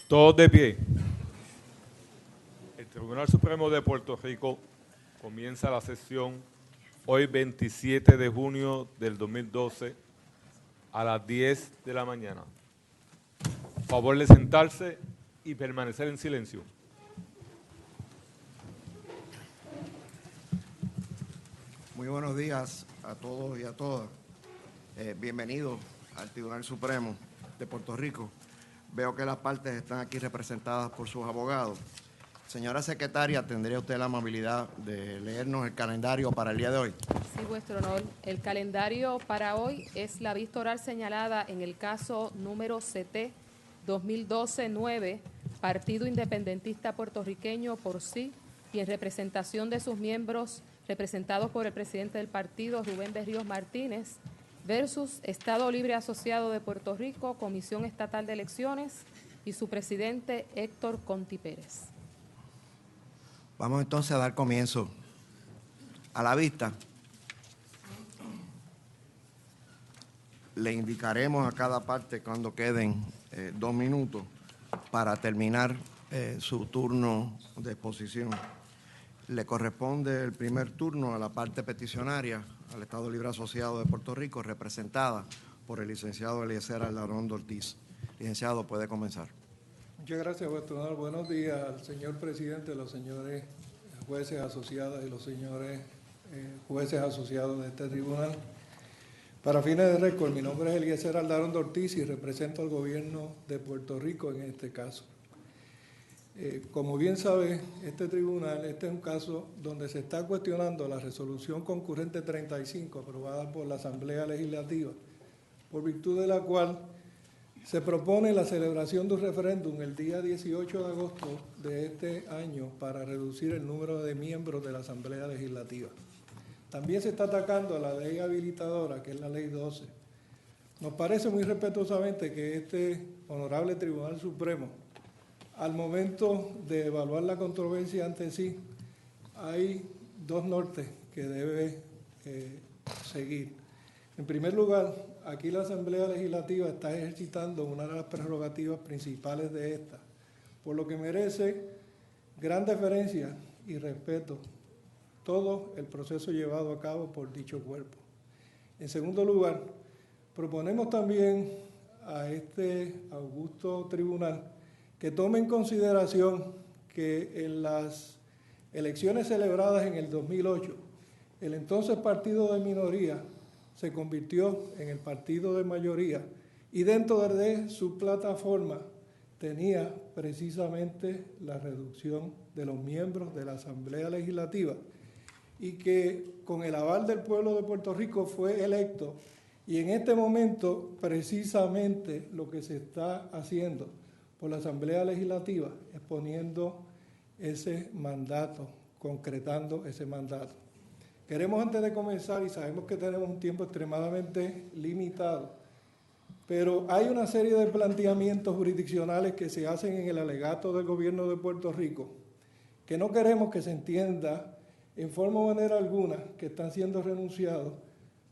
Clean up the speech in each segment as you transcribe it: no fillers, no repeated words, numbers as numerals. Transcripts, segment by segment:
Todos de pie. El Tribunal Supremo de Puerto Rico comienza la sesión hoy 27 de junio del 2012 a las 10 de la mañana. Favor de sentarse y permanecer en silencio. Muy buenos días a todos y a todas. Bienvenidos al Tribunal Supremo de Puerto Rico. Veo que las partes están aquí representadas por sus abogados. Señora secretaria, ¿tendría usted la amabilidad de leernos el calendario para el día de hoy? Sí, vuestro honor. El calendario para hoy es la vista oral señalada en el caso número CT 2012-9, Partido Independentista Puertorriqueño por sí y en representación de sus miembros representados por el presidente del partido, Rubén Berríos Martínez, versus Estado Libre Asociado de Puerto Rico, Comisión Estatal de Elecciones y su presidente Héctor Conti Pérez. Vamos entonces a dar comienzo a la vista. Le indicaremos a cada parte cuando queden 2 minutos para terminar su turno de exposición. Le corresponde el primer turno a la parte peticionaria, al Estado Libre Asociado de Puerto Rico, representada por el licenciado Eliezer Aldarondo Ortiz. Licenciado, puede comenzar. Muchas gracias, vuestro honor. Buenos días al señor presidente, los señores jueces asociados y los señores jueces asociados de este tribunal. Para fines de récord, mi nombre es Eliezer Aldarondo Ortiz y represento al gobierno de Puerto Rico en este caso. Como bien sabe, este tribunal, este es un caso donde se está cuestionando la resolución concurrente 35 aprobada por la Asamblea Legislativa, por virtud de la cual se propone la celebración de un referéndum el día 18 de agosto de este año para reducir el número de miembros de la Asamblea Legislativa. También se está atacando a la ley habilitadora, que es la Ley 12. Nos parece muy respetuosamente que este honorable Tribunal Supremo, al momento de evaluar la controversia ante sí, hay 2 nortes que debe seguir. En primer lugar, aquí la Asamblea Legislativa está ejercitando una de las prerrogativas principales de esta, por lo que merece gran deferencia y respeto todo el proceso llevado a cabo por dicho cuerpo. En segundo lugar, proponemos también a este augusto tribunal que tome en consideración que en las elecciones celebradas en el 2008, el entonces partido de minoría se convirtió en el partido de mayoría y dentro de su plataforma tenía precisamente la reducción de los miembros de la Asamblea Legislativa y que con el aval del pueblo de Puerto Rico fue electo, y en este momento precisamente lo que se está haciendo por la Asamblea Legislativa es poniendo ese mandato, concretando ese mandato. Queremos, antes de comenzar, y sabemos que tenemos un tiempo extremadamente limitado, pero hay una serie de planteamientos jurisdiccionales que se hacen en el alegato del gobierno de Puerto Rico, que no queremos que se entienda en forma o manera alguna que están siendo renunciados.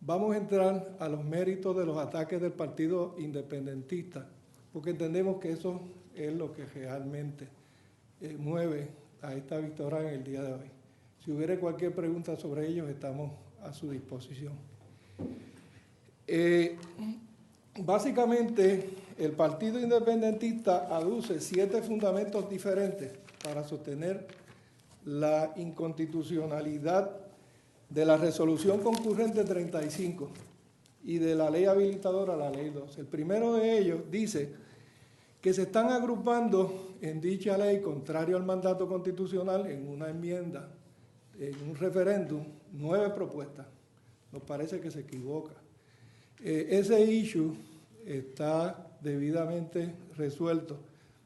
Vamos a entrar a los méritos de los ataques del Partido Independentista, porque entendemos que eso es lo que realmente mueve a esta victoria en el día de hoy. Si hubiera cualquier pregunta sobre ellos, estamos a su disposición. Básicamente, el Partido Independentista aduce 7 fundamentos diferentes para sostener la inconstitucionalidad de la resolución concurrente 35 y de la ley habilitadora, la ley 2. El primero de ellos dice que se están agrupando en dicha ley, contrario al mandato constitucional, en una enmienda, en un referéndum, 9 propuestas. Nos parece que se equivoca. Ese issue está debidamente resuelto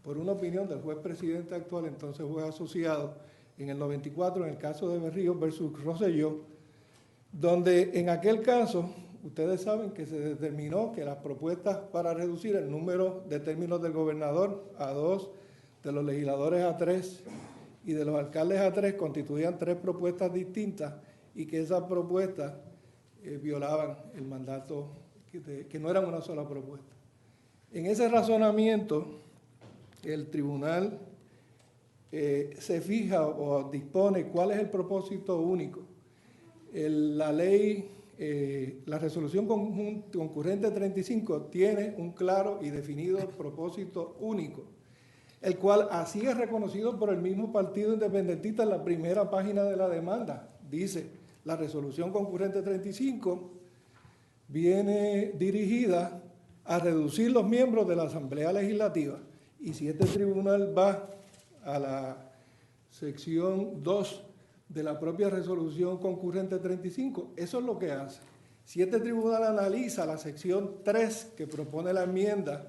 por una opinión del juez presidente actual, entonces juez asociado, en el 94, en el caso de Berríos versus Rosselló, donde en aquel caso, ustedes saben que se determinó que las propuestas para reducir el número de términos del gobernador a 2, de los legisladores a 3 y de los alcaldes a 3 constituían 3 propuestas distintas y que esas propuestas violaban el mandato, que no eran una sola propuesta. En ese razonamiento, el tribunal se fija o dispone cuál es el propósito único. La ley, la resolución concurrente 35 tiene un claro y definido propósito único, el cual así es reconocido por el mismo Partido Independentista en la primera página de la demanda. Dice, la resolución concurrente 35 viene dirigida a reducir los miembros de la Asamblea Legislativa. Y si este tribunal va a la sección 2 de la propia resolución concurrente 35, eso es lo que hace. Si este tribunal analiza la sección 3 que propone la enmienda,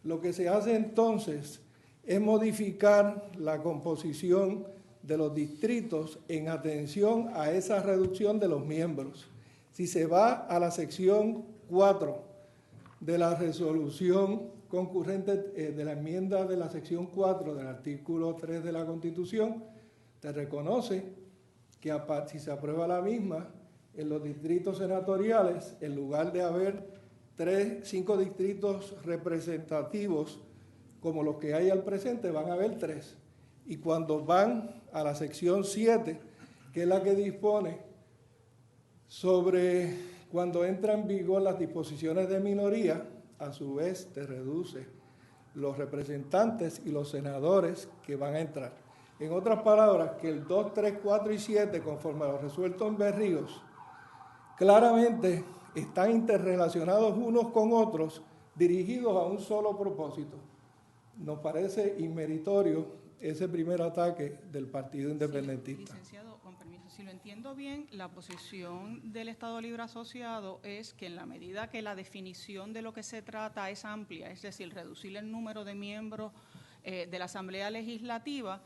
lo que se hace entonces es modificar la composición de los distritos en atención a esa reducción de los miembros. Si se va a la sección 4 de la resolución concurrente de la enmienda de la sección 4 del artículo 3 de la Constitución, te reconoce que si se aprueba la misma, en los distritos senatoriales, en lugar de haber 5 distritos representativos como los que hay al presente, van a haber 3. Y cuando van a la sección 7, que es la que dispone sobre cuando entran en vigor las disposiciones de minoría, a su vez te reduce los representantes y los senadores que van a entrar. En otras palabras, que el 2, 3, 4 y 7, conforme a lo resuelto en Berríos, claramente están interrelacionados unos con otros, dirigidos a un solo propósito. Nos parece inmeritorio ese primer ataque del Partido Independentista. Sí, licenciado, con permiso, si lo entiendo bien, la posición del Estado Libre Asociado es que en la medida que la definición de lo que se trata es amplia, es decir, reducir el número de miembros de la Asamblea Legislativa,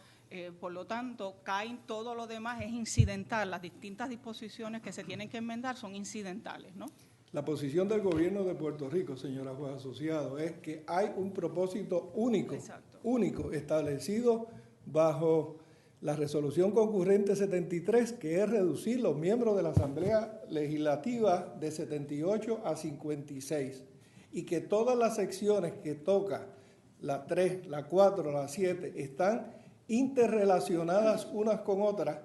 por lo tanto, caen todo lo demás, es incidental, las distintas disposiciones que se tienen que enmendar son incidentales, ¿no? La posición del gobierno de Puerto Rico, señora juez asociado, es que hay un propósito único, único, establecido bajo la resolución concurrente 73, que es reducir los miembros de la Asamblea Legislativa de 78 a 56, y que todas las secciones que toca, la 3, la 4, la 7, están interrelacionadas unas con otras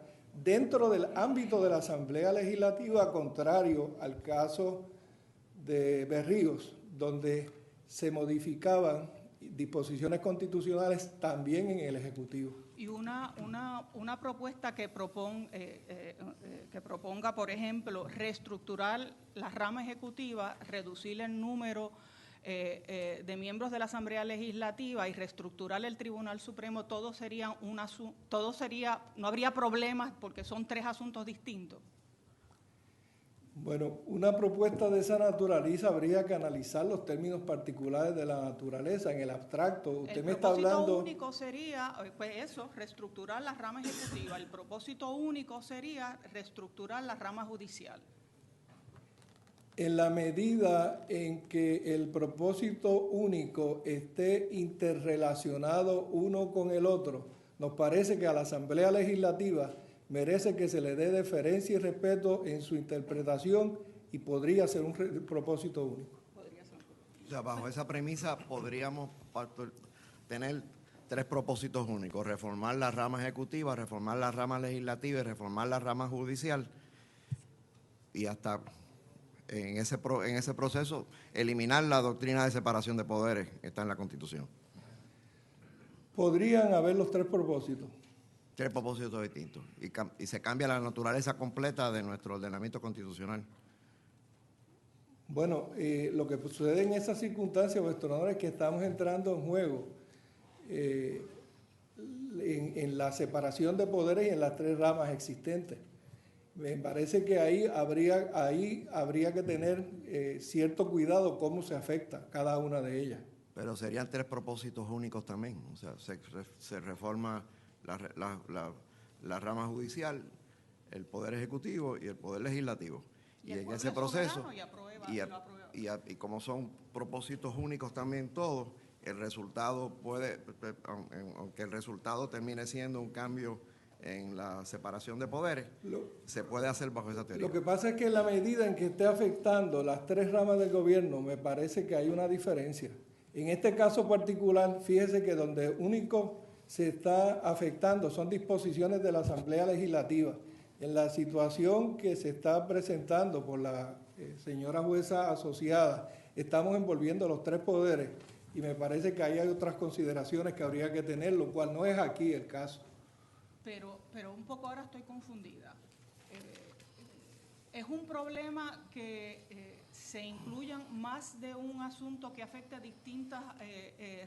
dentro del ámbito de la Asamblea Legislativa, contrario al caso de Berríos, donde se modificaban disposiciones constitucionales también en el Ejecutivo. Y una propuesta que proponga, por ejemplo, reestructurar la rama ejecutiva, reducir el número de miembros de la Asamblea Legislativa y reestructurar el Tribunal Supremo, no habría problemas porque son 3 asuntos distintos. Bueno, una propuesta de esa naturaleza habría que analizar los términos particulares de la naturaleza, en el abstracto. Usted me está hablando... El propósito único sería, pues eso, reestructurar la rama ejecutiva. El propósito único sería reestructurar la rama judicial. En la medida en que el propósito único esté interrelacionado uno con el otro, nos parece que a la Asamblea Legislativa merece que se le dé deferencia y respeto en su interpretación y podría ser un propósito único. O sea, bajo esa premisa podríamos tener 3 propósitos únicos: reformar la rama ejecutiva, reformar la rama legislativa y reformar la rama judicial, y hasta en ese proceso eliminar la doctrina de separación de poderes que está en la Constitución. Podrían haber los 3 propósitos. 3 propósitos distintos, y se cambia la naturaleza completa de nuestro ordenamiento constitucional. Bueno, lo que sucede en esas circunstancias, vuestro honor, es que estamos entrando en juego en la separación de poderes y en las 3 ramas existentes. Me parece que ahí habría que tener cierto cuidado cómo se afecta cada una de ellas. Pero serían 3 propósitos únicos también, o sea, se reforma la rama judicial, el Poder Ejecutivo y el Poder Legislativo. Y en ese proceso, y como son propósitos únicos también todos, el resultado aunque el resultado termine siendo un cambio en la separación de poderes, se puede hacer bajo esa teoría. Lo que pasa es que en la medida en que esté afectando las 3 ramas del gobierno, me parece que hay una diferencia. En este caso particular, fíjese que donde único se está afectando son disposiciones de la Asamblea Legislativa. En la situación que se está presentando por la señora jueza asociada, estamos envolviendo los tres poderes y me parece que ahí hay otras consideraciones que habría que tener, lo cual no es aquí el caso. Pero un poco ahora estoy confundida. ¿Es un problema que se incluyan más de un asunto que afecte a distintas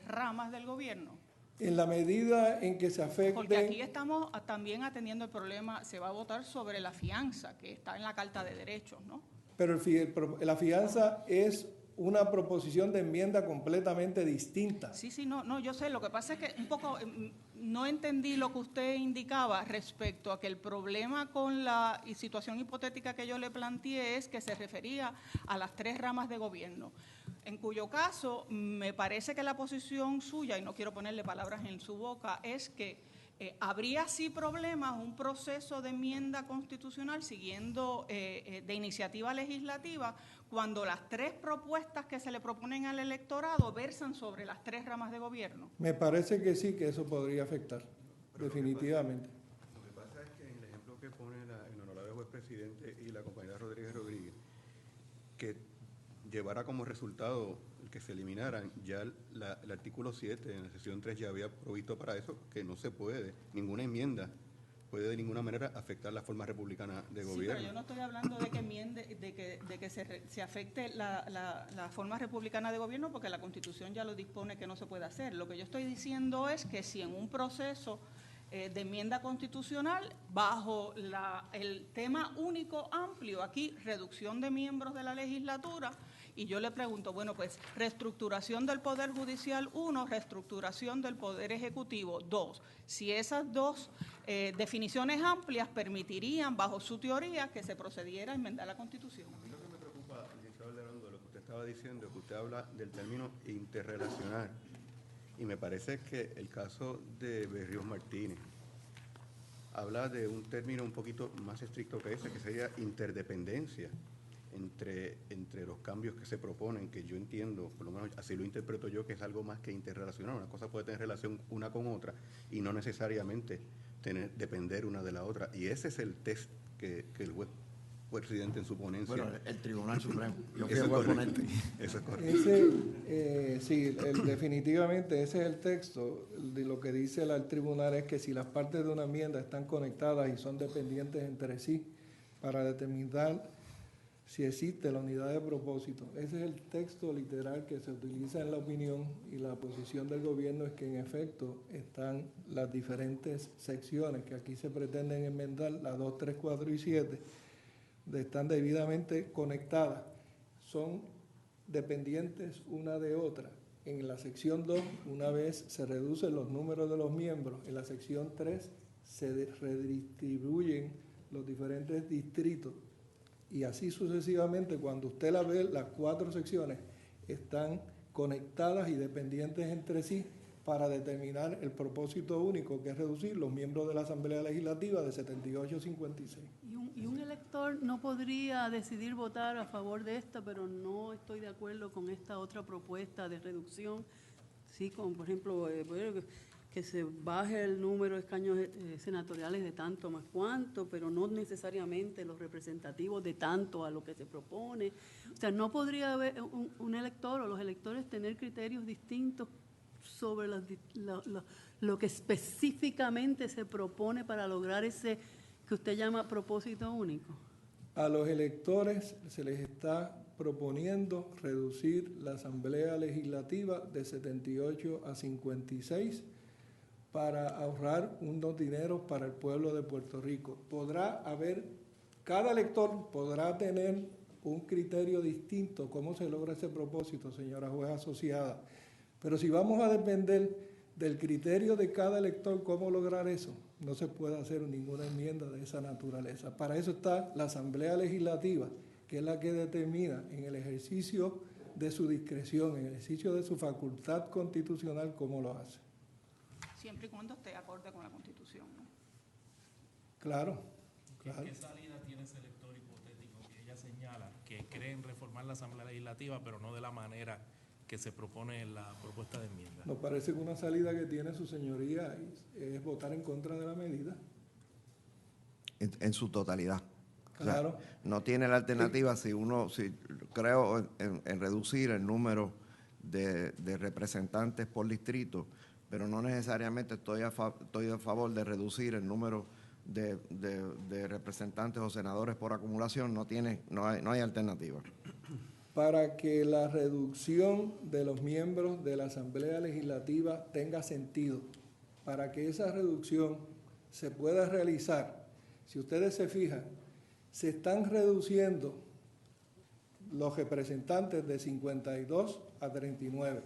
ramas del gobierno? En la medida en que se afecte... Porque aquí estamos también atendiendo el problema, se va a votar sobre la fianza, que está en la Carta de Derechos, ¿no? Pero la fianza es una proposición de enmienda completamente distinta. Sí, no, yo sé. Lo que pasa es que un poco no entendí lo que usted indicaba respecto a que el problema con la situación hipotética que yo le planteé es que se refería a las tres ramas de gobierno, en cuyo caso me parece que la posición suya, y no quiero ponerle palabras en su boca, es que habría sí problemas, un proceso de enmienda constitucional siguiendo de iniciativa legislativa cuando las tres propuestas que se le proponen al electorado versan sobre las tres ramas de gobierno. Me parece que sí, que eso podría afectar, definitivamente. Lo que pasa es que en el ejemplo que pone el honorable juez presidente y la compañera Rodríguez, que llevara como resultado el que se eliminaran, ya el artículo 7 en la sección 3 ya había provisto para eso, que no se puede, ninguna enmienda puede de ninguna manera afectar la forma republicana de gobierno. Sí, pero yo no estoy hablando de que enmiende, de que se afecte la forma republicana de gobierno, porque la Constitución ya lo dispone que no se puede hacer. Lo que yo estoy diciendo es que si en un proceso de enmienda constitucional, bajo el tema único amplio, aquí reducción de miembros de la legislatura, y yo le pregunto, bueno, pues reestructuración del Poder Judicial 1, reestructuración del Poder Ejecutivo 2. Si esas dos definiciones amplias permitirían, bajo su teoría, que se procediera a enmendar la Constitución. A mí lo que me preocupa, licenciado Leandro, de lo que usted estaba diciendo, es que usted habla del término interrelacional. Y me parece que el caso de Berríos Martínez habla de un término un poquito más estricto que ese, que sería interdependencia entre los cambios que se proponen, que yo entiendo, por lo menos así lo interpreto yo, que es algo más que interrelacional. Una cosa puede tener relación una con otra y no necesariamente depender una de la otra. Y ese es el test que el juez presidente en su ponencia. Bueno, el Tribunal Supremo. Yo Eso quiero es ponerte. Eso es correcto. Definitivamente ese es el texto. De lo que dice el tribunal es que si las partes de una enmienda están conectadas y son dependientes entre sí para determinar si existe la unidad de propósito. Ese es el texto literal que se utiliza en la opinión, y la posición del gobierno es que en efecto están las diferentes secciones que aquí se pretenden enmendar, las 2, 3, 4 y 7, están debidamente conectadas, son dependientes una de otra. En la sección 2, una vez se reducen los números de los miembros, en la sección 3 se redistribuyen los diferentes distritos, y así sucesivamente. Cuando usted la ve, las 4 secciones están conectadas y dependientes entre sí para determinar el propósito único, que es reducir los miembros de la Asamblea Legislativa de 78 a 56. Y un elector no podría decidir votar a favor de esta, pero no estoy de acuerdo con esta otra propuesta de reducción. Sí, como por ejemplo, que se baje el número de escaños senatoriales de tanto más cuanto, pero no necesariamente los representativos de tanto a lo que se propone. O sea, no podría haber un elector o los electores tener criterios distintos sobre lo que específicamente se propone para lograr ese que usted llama propósito único. A los electores se les está proponiendo reducir la Asamblea Legislativa de 78 a 56 para ahorrar unos dineros para el pueblo de Puerto Rico. Cada elector podrá tener un criterio distinto cómo se logra ese propósito, señora juez asociada. Pero si vamos a depender del criterio de cada elector cómo lograr eso, no se puede hacer ninguna enmienda de esa naturaleza. Para eso está la Asamblea Legislativa, que es la que determina en el ejercicio de su discreción, en el ejercicio de su facultad constitucional, cómo lo hace. Siempre y cuando esté acorde con la Constitución, ¿no? Claro. ¿Qué salida tiene ese elector hipotético que ella señala que cree en reformar la Asamblea Legislativa, pero no de la manera que se propone en la propuesta de enmienda. Nos parece que una salida que tiene su señoría es votar en contra de la medida. En su totalidad. Claro. O sea, no tiene la alternativa si creo en reducir el número de representantes por distrito, pero no necesariamente estoy a favor de reducir el número de representantes o senadores por acumulación. No hay alternativa. Para que la reducción de los miembros de la Asamblea Legislativa tenga sentido, para que esa reducción se pueda realizar, si ustedes se fijan, se están reduciendo los representantes de 52 a 39.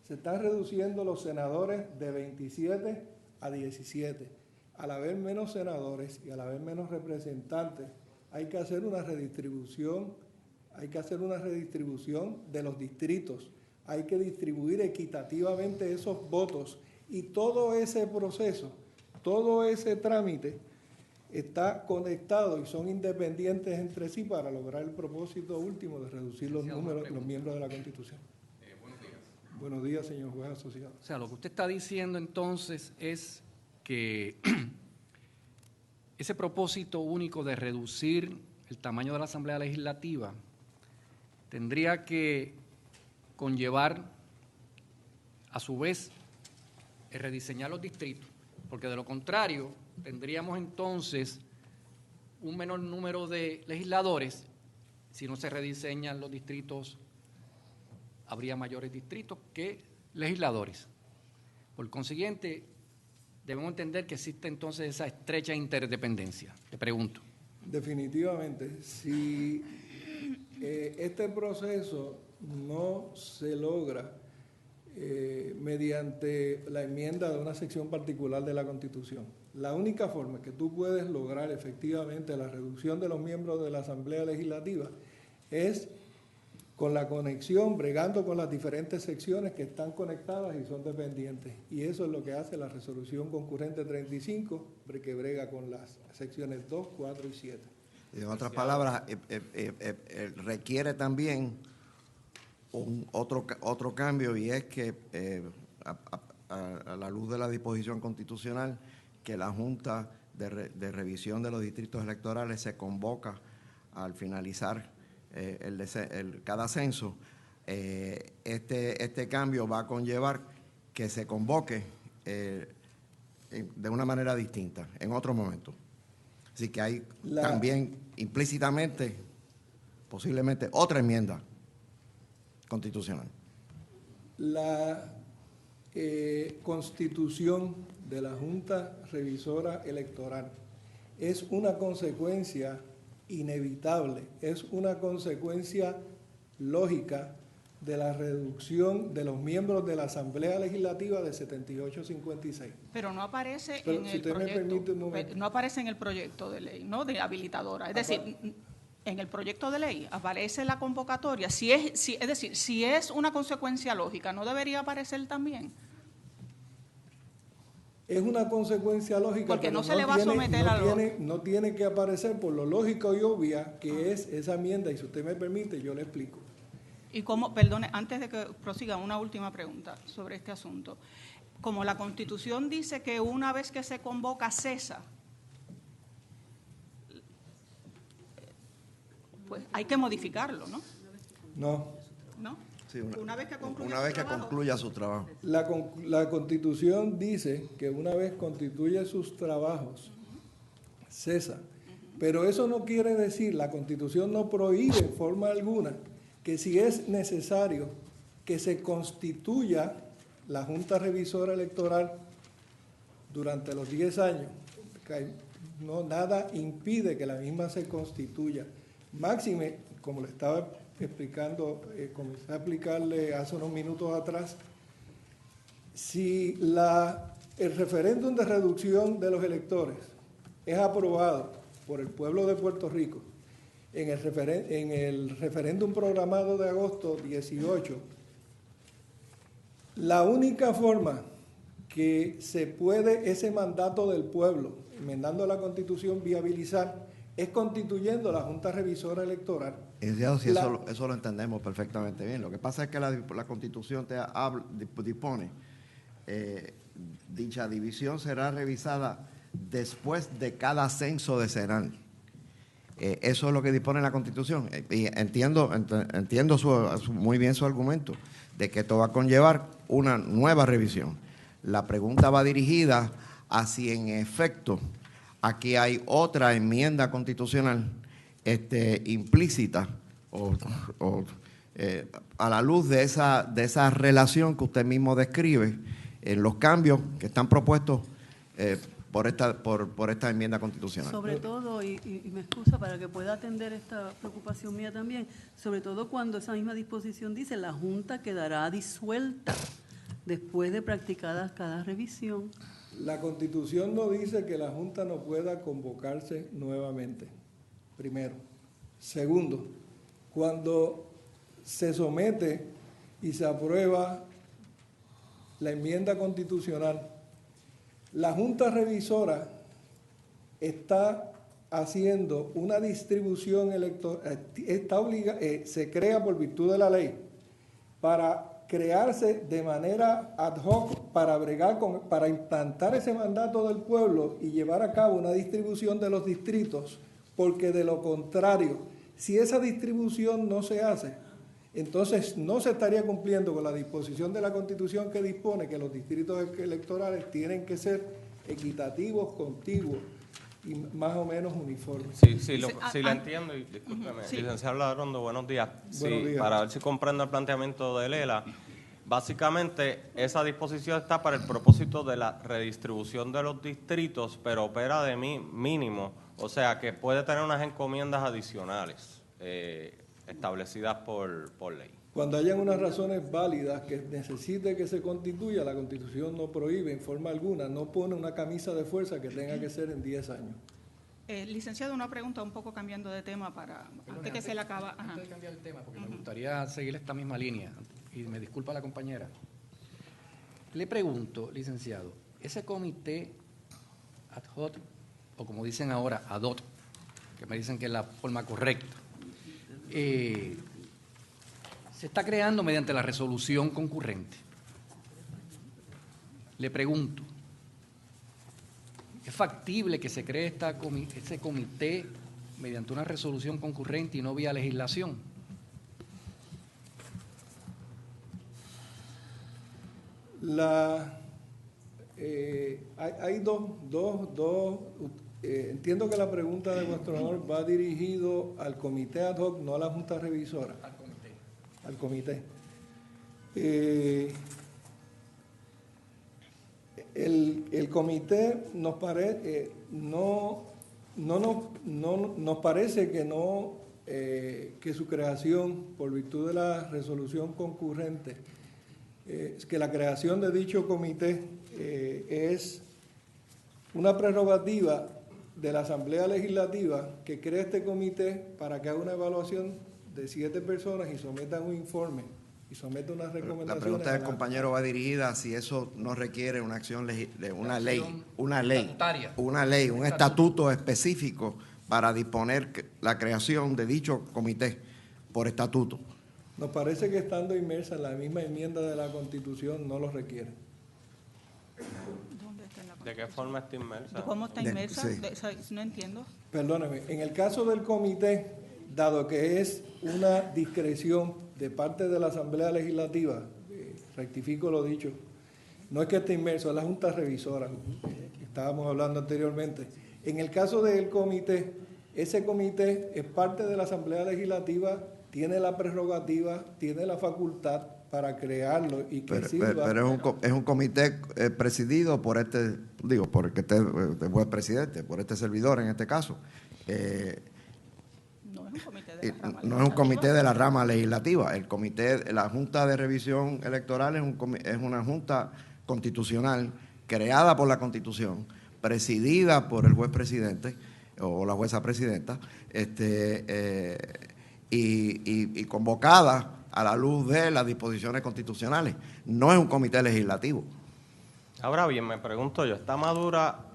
Se están reduciendo los senadores de 27 a 17. Al haber menos senadores y al haber menos representantes, hay que hacer una redistribución de los distritos. Hay que distribuir equitativamente esos votos y todo ese proceso, todo ese trámite está conectado y son independientes entre sí para lograr el propósito último de reducir los miembros de la Constitución. Buenos días. Buenos días, señor juez asociado. O sea, lo que usted está diciendo entonces es que ese propósito único de reducir el tamaño de la Asamblea Legislativa tendría que conllevar, a su vez, el rediseñar los distritos, porque de lo contrario tendríamos entonces un menor número de legisladores. Si no se rediseñan los distritos, habría mayores distritos que legisladores. Por consiguiente, debemos entender que existe entonces esa estrecha interdependencia. Le pregunto. Definitivamente, si este proceso no se logra mediante la enmienda de una sección particular de la Constitución, la única forma que tú puedes lograr efectivamente la reducción de los miembros de la Asamblea Legislativa es con la conexión, bregando con las diferentes secciones que están conectadas y son dependientes. Y eso es lo que hace la resolución concurrente 35, que brega con las secciones 2, 4 y 7. En otras palabras, requiere también otro cambio, y es que a la luz de la disposición constitucional, que la Junta de Revisión de los Distritos Electorales se convoca al finalizar cada censo. Este cambio va a conllevar que se convoque de una manera distinta, en otro momento. Así que hay también implícitamente, posiblemente, otra enmienda constitucional. La constitución de la Junta Revisora Electoral es una consecuencia inevitable, es una consecuencia lógica de la reducción de los miembros de la Asamblea Legislativa de 78 a 56. Pero no aparece Pero en si el usted me permite un proyecto, momento. no aparece en el proyecto de ley, ¿no? De habilitadora. Es decir, en el proyecto de ley aparece la convocatoria. Es decir, si es una consecuencia lógica, ¿no debería aparecer también? Es una consecuencia lógica, porque pero no se le va a someter no tiene que aparecer por lo lógico y obvia que es esa enmienda, y si usted me permite, yo le explico. Y como, perdone, antes de que prosiga, una última pregunta sobre este asunto. Como la Constitución dice que una vez que se convoca cesa, pues hay que modificarlo, ¿no? ¿No? Sí, una vez que concluya su trabajo. La Constitución dice que una vez constituye sus trabajos, cesa. Pero eso no quiere decir, la Constitución no prohíbe en forma alguna que si es necesario que se constituya la Junta Revisora Electoral durante los 10 años, nada impide que la misma se constituya. Máxime, como le estaba explicando, comencé a explicarle hace unos minutos atrás, si el referéndum de reducción de los electores es aprobado por el pueblo de Puerto Rico en el referéndum programado de agosto 18, la única forma que se puede ese mandato del pueblo, enmendando la Constitución, viabilizar, es constituyendo la Junta Revisora Electoral. Sí, eso lo entendemos perfectamente bien. Lo que pasa es que la Constitución dispone, dicha división será revisada después de cada censo decenal. Eso es lo que dispone la Constitución. Y entiendo muy bien su argumento de que esto va a conllevar una nueva revisión. La pregunta va dirigida a si en efecto aquí hay otra enmienda constitucional implícita a la luz de esa relación que usted mismo describe en los cambios que están propuestos por esta enmienda constitucional. Sobre todo, y me excusa para que pueda atender esta preocupación mía también, sobre todo cuando esa misma disposición dice la Junta quedará disuelta después de practicada cada revisión. La Constitución no dice que la Junta no pueda convocarse nuevamente, primero. Segundo, cuando se somete y se aprueba la enmienda constitucional, la Junta Revisora está haciendo una distribución electoral, se crea por virtud de la ley para crearse de manera ad hoc para para implantar ese mandato del pueblo y llevar a cabo una distribución de los distritos, porque de lo contrario, si esa distribución no se hace, entonces no se estaría cumpliendo con la disposición de la Constitución que dispone que los distritos electorales tienen que ser equitativos, contiguos y más o menos uniformes. Sí, lo entiendo, y discúlpeme, licenciado Ladrondo, buenos días. Buenos días. Para ver si comprendo el planteamiento de Lela, básicamente esa disposición está para el propósito de la redistribución de los distritos, pero opera de mínimo, o sea que puede tener unas encomiendas adicionales establecidas por ley. Cuando hayan unas razones válidas que necesite que se constituya, la Constitución no prohíbe en forma alguna, no pone una camisa de fuerza que tenga que ser en 10 años. Licenciado, una pregunta un poco cambiando de tema antes que se le acaba. Antes de cambiar el tema, porque me gustaría seguir esta misma línea, y me disculpa la compañera. Le pregunto, licenciado, ese comité ad hoc, o como dicen ahora, ad hoc, que me dicen que es la forma correcta, se está creando mediante la resolución concurrente. Le pregunto, ¿es factible que se cree ese comité mediante una resolución concurrente y no vía legislación? Hay dos entiendo que la pregunta de vuestro honor va dirigido al comité ad hoc, no a la Junta Revisora. Al comité. El comité nos parece nos parece que su creación por virtud de la resolución concurrente, que la creación de dicho comité es una prerrogativa de la Asamblea Legislativa que crea este comité para que haga una evaluación de 7 personas y sometan un informe y someta unas recomendaciones. La pregunta del compañero va dirigida a si eso no requiere una acción de una ley, un estatuto específico para disponer la creación de dicho comité por estatuto. Nos parece que estando inmersa en la misma enmienda de la Constitución no lo requiere. ¿De qué forma está inmersa? ¿Cómo está inmersa? Sí. No entiendo. Perdóneme, en el caso del comité, dado que es una discreción de parte de la Asamblea Legislativa, rectifico lo dicho, no es que esté inmerso, es la Junta Revisora, que estábamos hablando anteriormente. En el caso del comité, ese comité es parte de la Asamblea Legislativa, tiene la prerrogativa, tiene la facultad para crearlo y que sirva. Pero es un comité presidido por por el que fue presidente, por este servidor en este caso. No es un comité de la rama legislativa. El comité, la Junta de Revisión Electoral es una junta constitucional creada por la Constitución, presidida por el juez presidente o la jueza presidenta, y convocada a la luz de las disposiciones constitucionales. No es un comité legislativo. Ahora bien, me pregunto yo, ¿está madura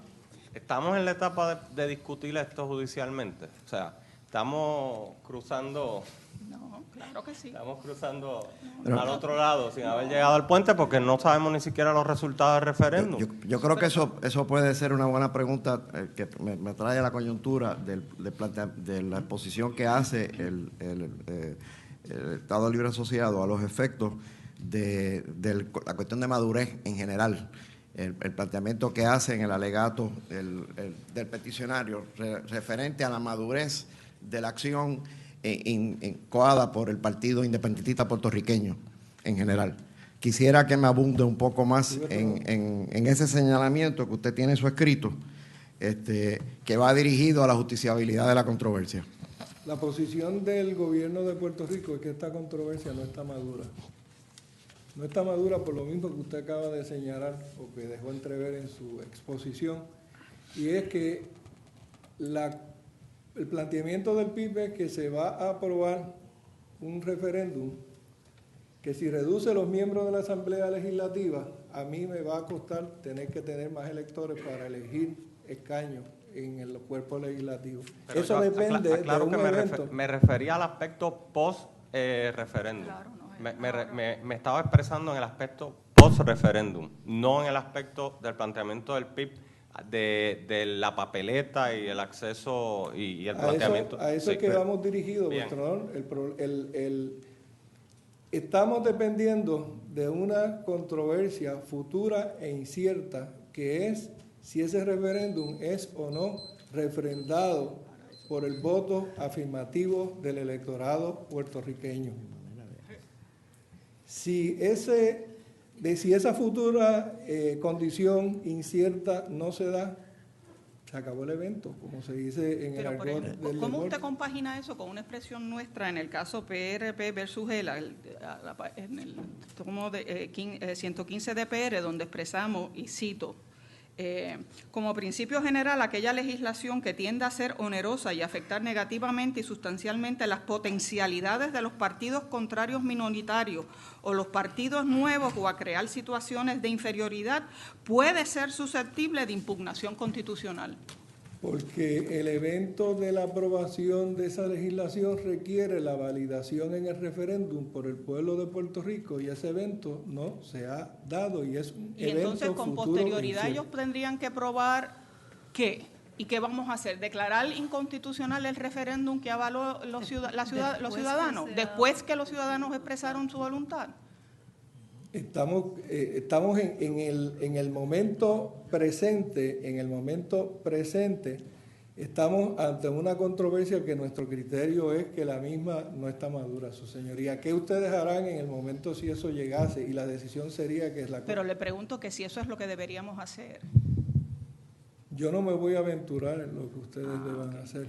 Estamos en la etapa de discutir esto judicialmente. O sea, estamos cruzando... No, claro que sí. Estamos cruzando al otro lado sin haber llegado al puente porque no sabemos ni siquiera los resultados del referéndum. Yo creo que eso puede ser una buena pregunta que me trae a la coyuntura de la exposición que hace el Estado Libre Asociado a los efectos de la cuestión de madurez en general. El planteamiento que hace en el alegato del peticionario referente a la madurez de la acción coada por el Partido Independentista Puertorriqueño en general. Quisiera que me abunde un poco más en ese señalamiento que usted tiene en su escrito, que va dirigido a la justiciabilidad de la controversia. La posición del gobierno de Puerto Rico es que esta controversia no está madura. No está madura por lo mismo que usted acaba de señalar o que dejó entrever en su exposición, y es que el planteamiento del PIB es que se va a aprobar un referéndum que si reduce los miembros de la Asamblea Legislativa, a mí me va a costar tener que tener más electores para elegir escaños en el cuerpo legislativo. Pero eso depende de un evento. Me refería al aspecto post-referéndum. Claro, me estaba expresando en el aspecto post-referéndum, no en el aspecto del planteamiento del PIB, de la papeleta y el acceso y el planteamiento. A eso es que vamos dirigidos, vuestro honor. Estamos dependiendo de una controversia futura e incierta, que es si ese referéndum es o no refrendado por el voto afirmativo del electorado puertorriqueño. Si esa futura condición incierta no se da, se acabó el evento, como se dice en el argot del deporte. ¿Cómo usted compagina eso con una expresión nuestra en el caso PRP versus ELA, en el tomo de 115 de PR, donde expresamos, y cito, como principio general, aquella legislación que tiende a ser onerosa y afectar negativamente y sustancialmente las potencialidades de los partidos contrarios minoritarios o los partidos nuevos o a crear situaciones de inferioridad puede ser susceptible de impugnación constitucional? Porque el evento de la aprobación de esa legislación requiere la validación en el referéndum por el pueblo de Puerto Rico, y ese evento no se ha dado, y es un evento entonces con posterioridad ellos tendrían que probar ¿qué? ¿Y qué vamos a hacer? ¿Declarar inconstitucional el referéndum que avaló los ciudadanos después que los ciudadanos expresaron su voluntad? Estamos en el momento presente, estamos ante una controversia que nuestro criterio es que la misma no está madura, su señoría. ¿Qué ustedes harán en el momento si eso llegase? Y la decisión sería que es la... Pero le pregunto que si eso es lo que deberíamos hacer. Yo no me voy a aventurar en lo que ustedes deban hacer.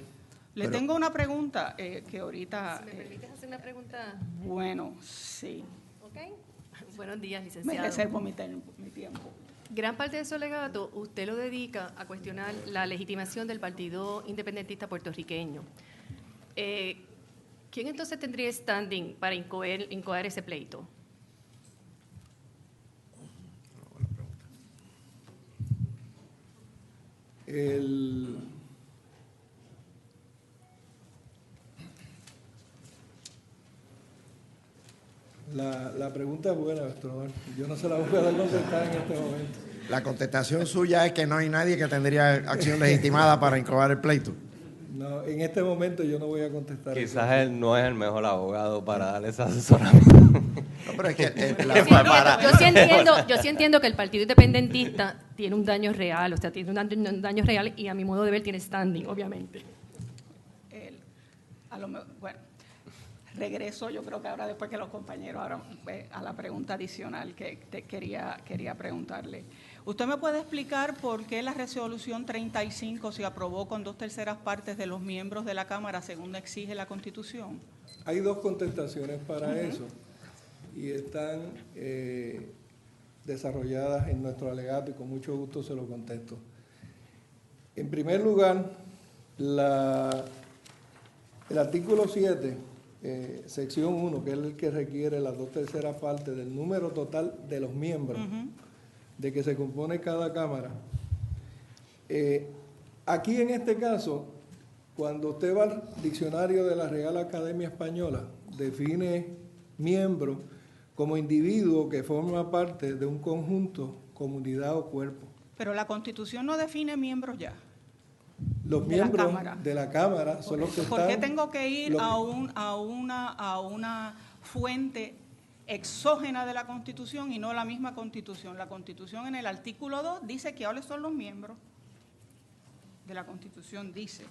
Le tengo una pregunta que ahorita... ¿Me permites hacer una pregunta? Bueno, sí. ¿Ok? Buenos días, licenciado. Me reservo mi tiempo. Gran parte de su alegato usted lo dedica a cuestionar la legitimación del Partido Independentista Puertorriqueño. ¿Quién entonces tendría standing para incoar ese pleito? La pregunta es buena, doctor. Yo no se la voy a dar contestar en este momento. La contestación suya es que no hay nadie que tendría acción legitimada para incoar el pleito. No, en este momento yo no voy a contestar. Quizás él no es el mejor abogado para darle ese asesoramiento. No, pero es que yo sí entiendo que el Partido Independentista tiene un daño real, o sea, tiene un daño real, y a mi modo de ver tiene standing, obviamente. Bueno, regreso, yo creo que ahora después que los compañeros, ahora a la pregunta adicional que quería preguntarle. ¿Usted me puede explicar por qué la resolución 35 se aprobó con 2/3 partes de los miembros de la Cámara, según exige la Constitución? Hay dos contestaciones para eso, y están desarrolladas en nuestro alegato, y con mucho gusto se lo contesto. En primer lugar, el artículo 7, sección 1, que es el que requiere las 2/3 partes del número total de los miembros de que se compone cada Cámara, Aquí en este caso, cuando usted va al diccionario de la Real Academia Española, define miembro como individuo que forma parte de un conjunto, comunidad o cuerpo. Pero la Constitución no define miembros ya. Los miembros de la Cámara son los que están... ¿Por qué tengo que ir a una fuente exógena de la Constitución y no la misma Constitución? La Constitución en el artículo 2 dice que ahora son los miembros de la Constitución, dice.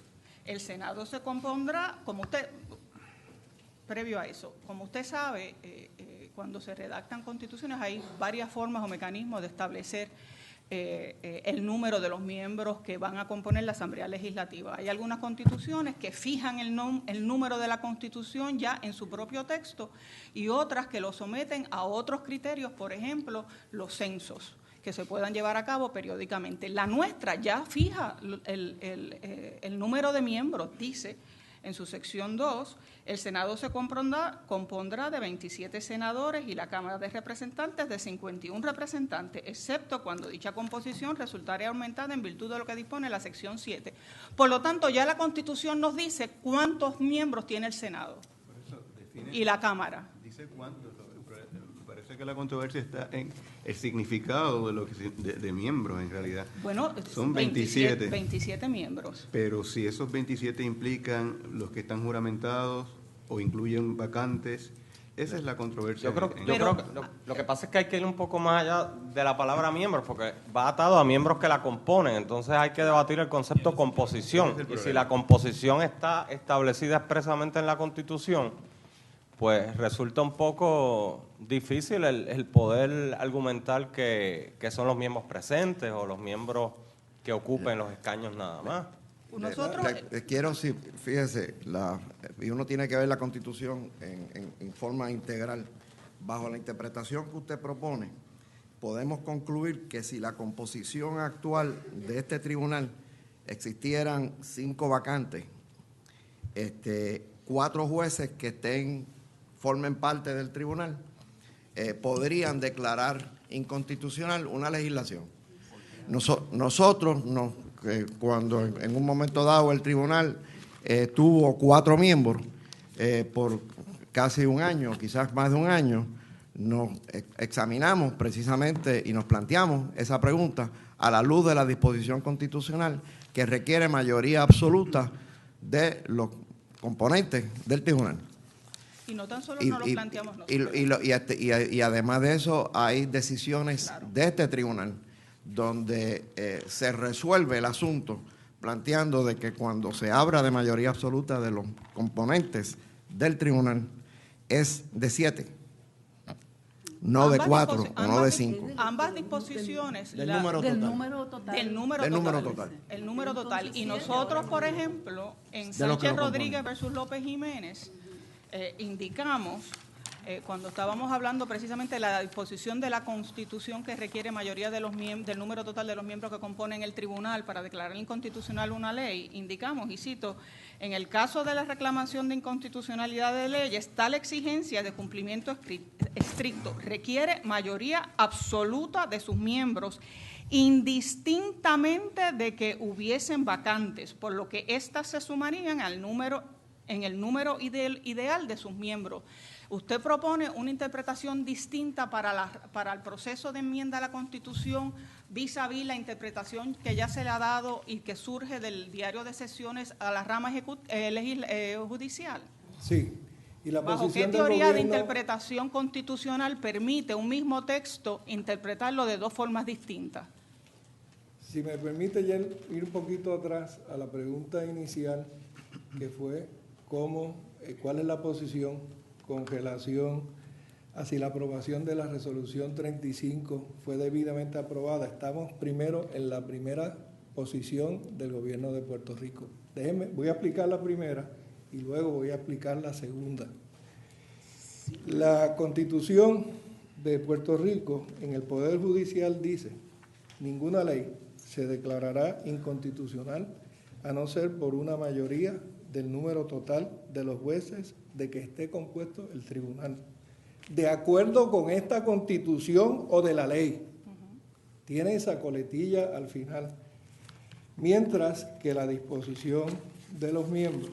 El Senado se compondrá, como usted, previo a eso, como usted sabe, cuando se redactan constituciones hay varias formas o mecanismos de establecer el número de los miembros que van a componer la Asamblea Legislativa. Hay algunas constituciones que fijan el número de la Constitución ya en su propio texto y otras que lo someten a otros criterios, por ejemplo, los censos que se puedan llevar a cabo periódicamente. La nuestra ya fija el número de miembros, dice en su sección 2, el Senado se compondrá de 27 senadores y la Cámara de Representantes de 51 representantes, excepto cuando dicha composición resultare aumentada en virtud de lo que dispone la sección 7. Por lo tanto, ya la Constitución nos dice cuántos miembros tiene el Senado y la Cámara. Dice cuántos. Parece que la controversia está en el significado de lo que de miembros en realidad. Bueno, son 27. 27 miembros. Pero si esos 27 implican los que están juramentados o incluyen vacantes, esa es la controversia. Yo creo que lo que pasa es que hay que ir un poco más allá de la palabra miembros, porque va atado a miembros que la componen. Entonces hay que debatir el concepto composición. Y si la composición está establecida expresamente en la Constitución, pues resulta un poco difícil el poder argumentar que son los miembros presentes o los miembros que ocupen los escaños nada más. Fíjese, y uno tiene que ver la Constitución en forma integral. Bajo la interpretación que usted propone, podemos concluir que si la composición actual de este tribunal existieran 5 vacantes, 4 jueces que formen parte del tribunal, podrían declarar inconstitucional una legislación. Nosotros, cuando en un momento dado el tribunal tuvo 4 miembros por casi un año, quizás más de un año, nos examinamos precisamente y nos planteamos esa pregunta a la luz de la disposición constitucional que requiere mayoría absoluta de los componentes del tribunal. Y no tan solo nos lo planteamos nosotros. Y además de eso, hay decisiones de este tribunal donde se resuelve el asunto planteando de que cuando se habla de mayoría absoluta de los componentes del tribunal es de 7, no de 4 o no de 5. Ambas disposiciones del número total. El número total. Y nosotros, por ejemplo, en Sánchez Rodríguez versus López Jiménez, indicamos, cuando estábamos hablando precisamente de la disposición de la Constitución que requiere mayoría de del número total de los miembros que componen el tribunal para declarar inconstitucional una ley, indicamos, y cito, en el caso de la reclamación de inconstitucionalidad de leyes, tal exigencia de cumplimiento estricto requiere mayoría absoluta de sus miembros, indistintamente de que hubiesen vacantes, por lo que éstas se sumarían en el número ideal de sus miembros. Usted propone una interpretación distinta para el proceso de enmienda a la Constitución vis a vis la interpretación que ya se le ha dado y que surge del diario de sesiones a la rama judicial. Sí. Y la ¿Bajo qué teoría de interpretación constitucional permite un mismo texto interpretarlo de 2 formas distintas? Si me permite ya ir un poquito atrás a la pregunta inicial, que fue cuál es la posición con relación a si la aprobación de la resolución 35 fue debidamente aprobada. Estamos primero en la primera posición del gobierno de Puerto Rico. Voy a explicar la primera y luego voy a explicar la segunda. La Constitución de Puerto Rico en el Poder Judicial dice: ninguna ley se declarará inconstitucional a no ser por una mayoría del número total de los jueces de que esté compuesto el tribunal, de acuerdo con esta Constitución o de la ley. Tiene esa coletilla al final. mientras que la disposición de los miembros,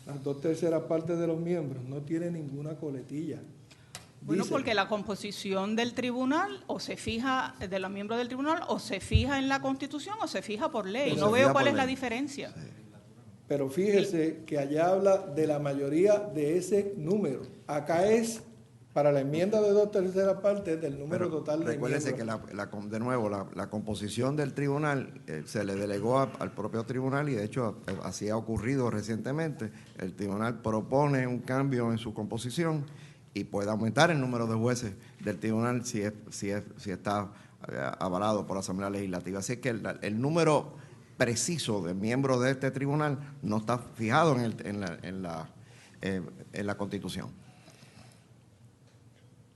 las 2/3 partes de los miembros, no tiene ninguna coletilla. Bueno, Dice, porque la composición del tribunal o se fija, de los miembros del tribunal, o se fija en la Constitución o se fija por ley. Pero No se veo fija cuál por es la ley. diferencia. pero fíjese que allá habla de la mayoría de ese número. Acá es para la enmienda de 2/3 partes del número Pero total de recuérdese miembros. que de nuevo la composición del tribunal se le delegó al propio tribunal y de hecho así ha ocurrido recientemente. El tribunal propone un cambio en su composición y puede aumentar el número de jueces del tribunal si está avalado por la Asamblea Legislativa. Así que el número preciso de miembros de este tribunal no está fijado en la Constitución.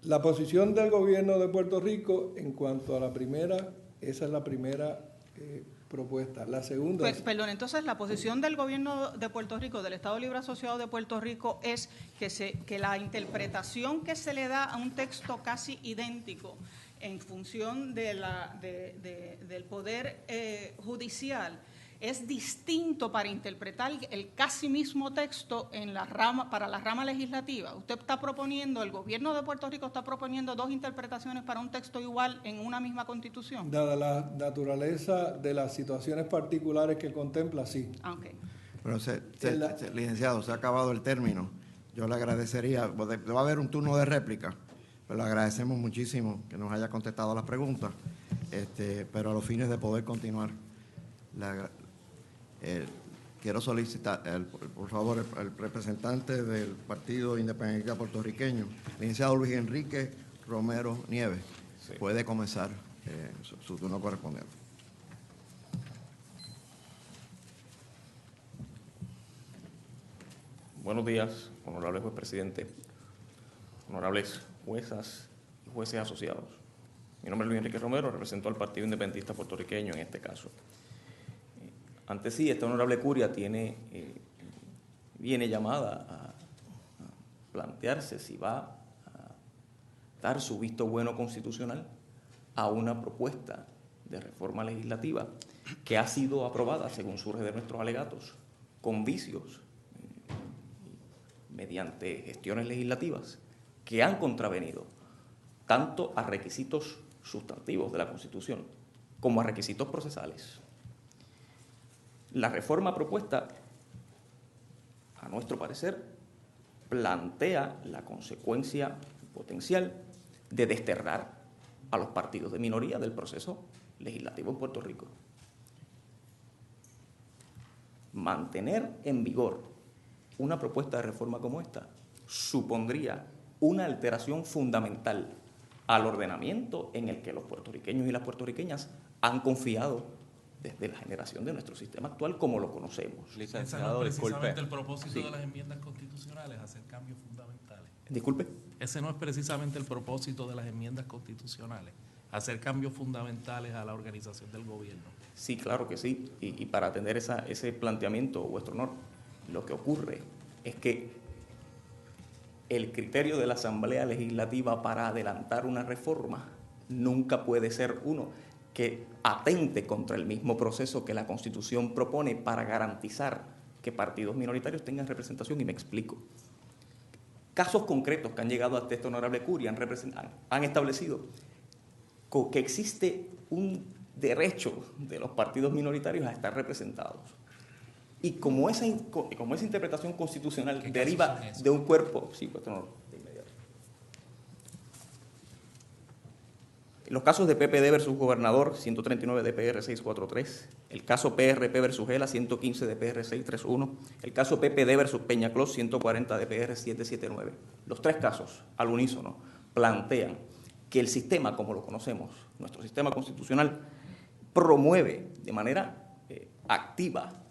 La posición del gobierno de Puerto Rico en cuanto a la primera, esa es la primera propuesta. La segunda Pues, perdón, entonces la posición del gobierno de Puerto Rico, del Estado Libre Asociado de Puerto Rico, es que la interpretación que se le da a un texto casi idéntico en función de del poder judicial es distinto para interpretar el casi mismo texto en la rama, para la rama legislativa. Usted está proponiendo, el gobierno de Puerto Rico está proponiendo dos interpretaciones para un texto igual en una misma Constitución. dada la naturaleza de las situaciones particulares que contempla, sí. Okay. Pero licenciado, se ha acabado el término. Yo le agradecería, va a haber un turno de réplica, pero le agradecemos muchísimo que nos haya contestado las preguntas, pero a los fines de poder continuar, quiero solicitar, por favor, el representante del Partido Independentista Puertorriqueño, licenciado Luis Enrique Romero Nieves, puede comenzar su turno correspondiente. Buenos días, honorable juez presidente, honorables juezas y jueces asociados. Mi nombre es Luis Enrique Romero, represento al Partido Independentista Puertorriqueño en este caso. Ante sí, esta honorable curia viene llamada a plantearse si va a dar su visto bueno constitucional a una propuesta de reforma legislativa que ha sido aprobada, según surge de nuestros alegatos, con vicios mediante gestiones legislativas que han contravenido tanto a requisitos sustantivos de la Constitución como a requisitos procesales. La reforma propuesta, a nuestro parecer, plantea la consecuencia potencial de desterrar a los partidos de minoría del proceso legislativo en Puerto Rico. Mantener en vigor una propuesta de reforma como esta supondría una alteración fundamental al ordenamiento en el que los puertorriqueños y las puertorriqueñas han confiado desde la generación de nuestro sistema actual como lo conocemos. Licenciado, no es precisamente el propósito de las enmiendas constitucionales, hacer cambios fundamentales. Disculpe. Ese no es precisamente el propósito de las enmiendas constitucionales, hacer cambios fundamentales a la organización del gobierno. Sí, claro que sí. Y para atender ese planteamiento, vuestro honor, lo que ocurre es que el criterio de la Asamblea Legislativa para adelantar una reforma nunca puede ser uno que atente contra el mismo proceso que la Constitución propone para garantizar que partidos minoritarios tengan representación, y me explico. Casos concretos que han llegado hasta esta honorable curia han establecido que existe un derecho de los partidos minoritarios a estar representados. Y como esa interpretación constitucional deriva de un cuerpo... Sí, vuestro honor, de inmediato. Los casos de PPD versus Gobernador, 139 DPR 643, el caso PRP versus Gela, 115 DPR 631, el caso PPD versus Peñaclós, 140 DPR 779. Los tres casos, al unísono, plantean que el sistema, como lo conocemos, nuestro sistema constitucional, promueve de manera activa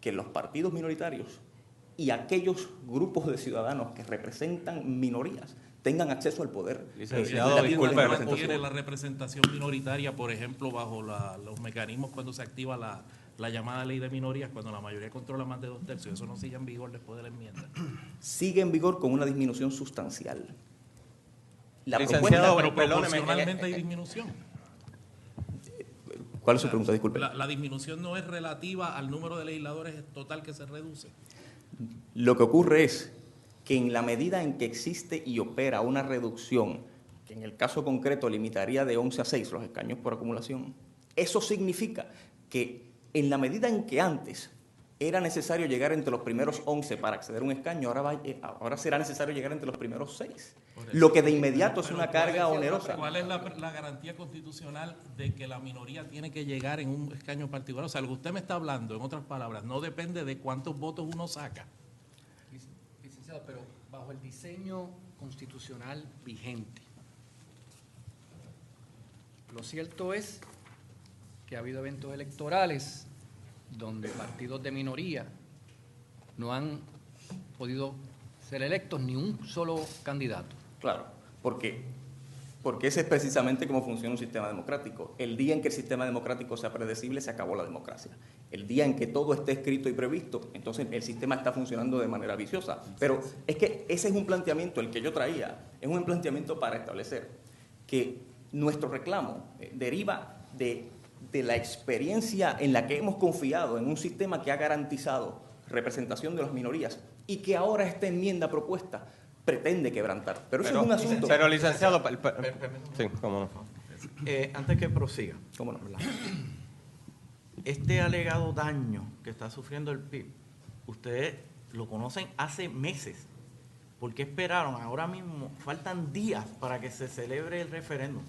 que los partidos minoritarios y aquellos grupos de ciudadanos que representan minorías tengan acceso al poder. Licenciado, disculpe, no tiene la representación minoritaria, por ejemplo, bajo los mecanismos cuando se activa la llamada ley de minorías, cuando la mayoría controla más de 2/3, eso no sigue en vigor después de la enmienda. Sigue en vigor con una disminución sustancial. La propuesta, pero proporcionalmente hay disminución. ¿Cuál es su pregunta? Disculpe. La disminución no es relativa al número de legisladores total que se reduce. Lo que ocurre es que en la medida en que existe y opera una reducción, que en el caso concreto limitaría de 11 a 6 los escaños por acumulación, eso significa que en la medida en que antes era necesario llegar entre los primeros 11 para acceder a un escaño, ahora será necesario llegar entre los primeros 6. Lo que de inmediato es una carga onerosa. ¿Cuál es la garantía constitucional de que la minoría tiene que llegar en un escaño particular? O sea, lo que usted me está hablando, en otras palabras, no depende de cuántos votos uno saca. Licenciado, pero bajo el diseño constitucional vigente, lo cierto es que ha habido eventos electorales donde partidos de minoría no han podido ser electos ni un solo candidato. Claro, porque ese es precisamente cómo funciona un sistema democrático. El día en que el sistema democrático sea predecible, se acabó la democracia. El día en que todo esté escrito y previsto, entonces el sistema está funcionando de manera viciosa. Pero es que ese es un planteamiento, el que yo traía, es un planteamiento para establecer que nuestro reclamo deriva de la experiencia en la que hemos confiado en un sistema que ha garantizado representación de las minorías y que ahora esta enmienda propuesta pretende quebrantar. Pero eso es un asunto... Pero, licenciado... Sí, cómo no. Antes que prosiga, ¿Cómo no? este alegado daño que está sufriendo el PIB, ustedes lo conocen hace meses. ¿Por qué esperaron? Ahora mismo faltan días para que se celebre el referéndum.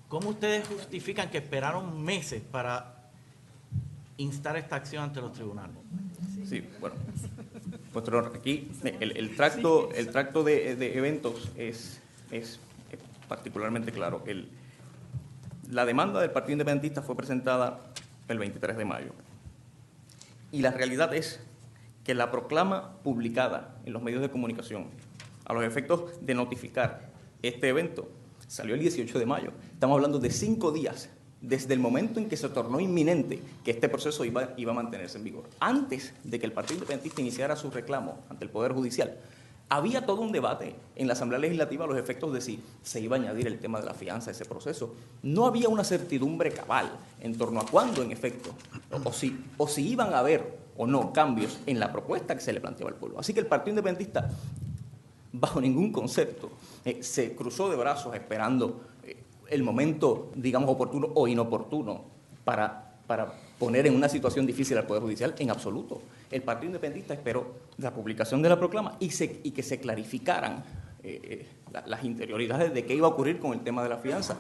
¿Cómo ustedes justifican que esperaron meses para instar esta acción ante los tribunales? Sí, bueno, vuestro honor, aquí el tracto de eventos es particularmente claro. La demanda del Partido Independentista fue presentada el 23 de mayo. Y la realidad es que la proclama publicada en los medios de comunicación a los efectos de notificar este evento salió el 18 de mayo. Estamos hablando de 5 días desde el momento en que se tornó inminente que este proceso iba a mantenerse en vigor. Antes de que el Partido Independentista iniciara su reclamo ante el Poder Judicial, había todo un debate en la Asamblea Legislativa a los efectos de si se iba a añadir el tema de la fianza a ese proceso. No había una certidumbre cabal en torno a cuándo, en efecto, o si iban a haber o no cambios en la propuesta que se le planteaba al pueblo. Así que el Partido Independentista, bajo ningún concepto, se cruzó de brazos esperando el momento, digamos, oportuno o inoportuno para poner en una situación difícil al Poder Judicial, en absoluto. El Partido Independentista esperó la publicación de la proclama y que se clarificaran las interioridades de qué iba a ocurrir con el tema de la fianza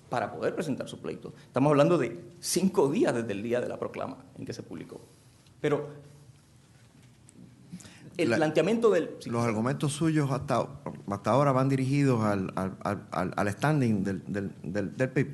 para poder presentar su pleito. Estamos hablando de 5 días desde el día de la proclama en que se publicó. Pero el planteamiento del... Los argumentos suyos hasta ahora van dirigidos al standing del PIB.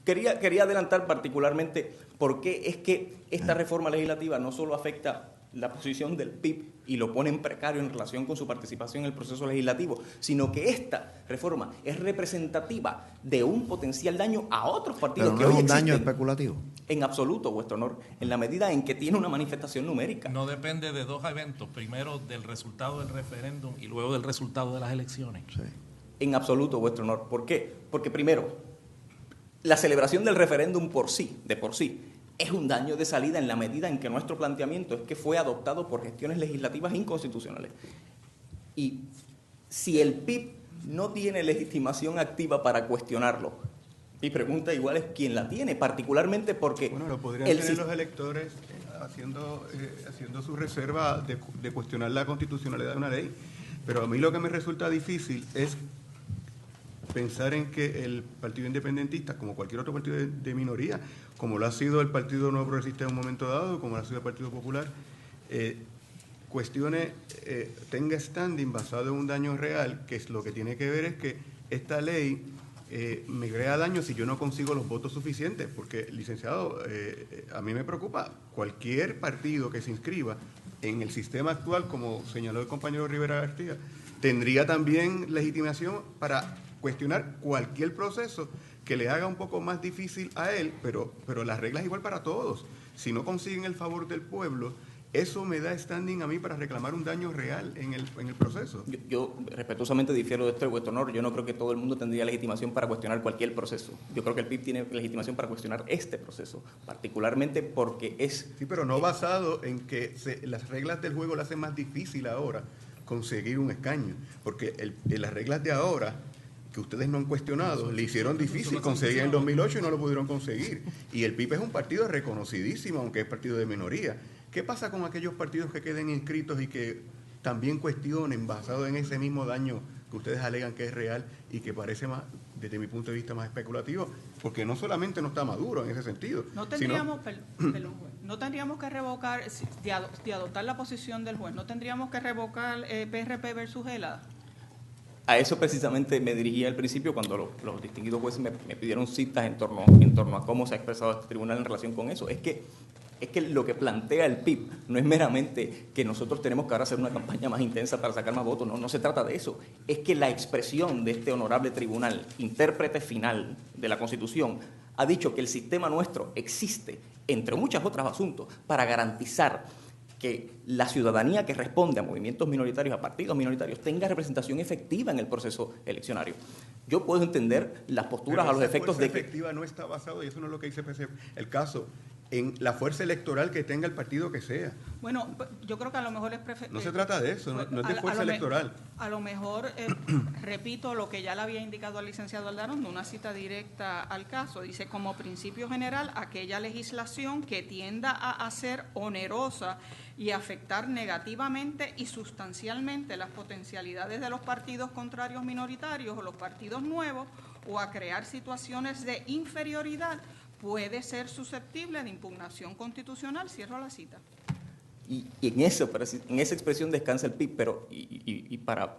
Quería adelantar particularmente por qué es que esta reforma legislativa no solo afecta la posición del PIB y lo pone en precario en relación con su participación en el proceso legislativo, sino que esta reforma es representativa de un potencial daño a otros partidos. Pero no es un daño especulativo. En absoluto, vuestro honor, en la medida en que tiene una manifestación numérica. No depende de 2 eventos, primero del resultado del referéndum y luego del resultado de las elecciones. Sí. En absoluto, vuestro honor. ¿Por qué? Porque primero, la celebración del referéndum de por sí, es un daño de salida en la medida en que nuestro planteamiento es que fue adoptado por gestiones legislativas inconstitucionales. Y si el PIB no tiene legitimación activa para cuestionarlo, mi pregunta igual es quién la tiene, particularmente porque... Bueno, lo podrían tener los electores haciendo su reserva de cuestionar la constitucionalidad de una ley. Pero a mí lo que me resulta difícil es pensar en que el Partido Independentista, como cualquier otro partido de minoría, como lo ha sido el Partido Nuevo Progresista en un momento dado, como lo ha sido el Partido Popular, tenga standing basado en un daño real, que es lo que tiene que ver es que esta ley me crea daño si yo no consigo los votos suficientes, porque, licenciado, a mí me preocupa cualquier partido que se inscriba en el sistema actual, como señaló el compañero Rivera García, tendría también legitimación para cuestionar cualquier proceso que le haga un poco más difícil a él, pero la regla es igual para todos. Si no consiguen el favor del pueblo, eso me da standing a mí para reclamar un daño real en el proceso. Yo respetuosamente difiero de esto, vuestro honor. Yo no creo que todo el mundo tendría legitimación para cuestionar cualquier proceso. Yo creo que el PIB tiene legitimación para cuestionar este proceso, particularmente porque es... Sí, pero no basado en que las reglas del juego le hacen más difícil ahora conseguir un escaño, porque las reglas de ahora, que ustedes no han cuestionado, le hicieron difícil conseguir en el 2008 y no lo pudieron conseguir. Y el PIB es un partido reconocidísimo, aunque es partido de minoría. ¿Qué pasa con aquellos partidos que queden inscritos y que también cuestionen, basado en ese mismo daño que ustedes alegan que es real y que parece más, desde mi punto de vista, más especulativo? Porque no solamente no está maduro en ese sentido. No tendríamos, no tendríamos que revocar, de adoptar la posición del juez, no tendríamos que revocar PRP versus ELA. A eso precisamente me dirigía al principio cuando los distinguidos jueces me pidieron citas en torno a cómo se ha expresado este tribunal en relación con eso. Es que lo que plantea el PIB no es meramente que nosotros tenemos que ahora hacer una campaña más intensa para sacar más votos, no se trata de eso. Es que la expresión de este honorable tribunal, intérprete final de la Constitución, ha dicho que el sistema nuestro existe, entre muchos otros asuntos, para garantizar que la ciudadanía que responde a movimientos minoritarios, a partidos minoritarios, tenga representación efectiva en el proceso eleccionario. Yo puedo entender las posturas a los efectos de que... efectiva no está basado, y eso no es lo que dice el caso, en la fuerza electoral que tenga el partido que sea. Bueno, yo creo que a lo mejor es no se trata de eso, no es de fuerza electoral. A lo mejor, repito lo que ya le había indicado al licenciado Aldarondo, una cita directa al caso. Dice, como principio general, aquella legislación que tienda a hacer onerosa y afectar negativamente y sustancialmente las potencialidades de los partidos contrarios minoritarios o los partidos nuevos, o a crear situaciones de inferioridad, puede ser susceptible de impugnación constitucional. Cierro la cita. Y en esa expresión descansa el PIB, pero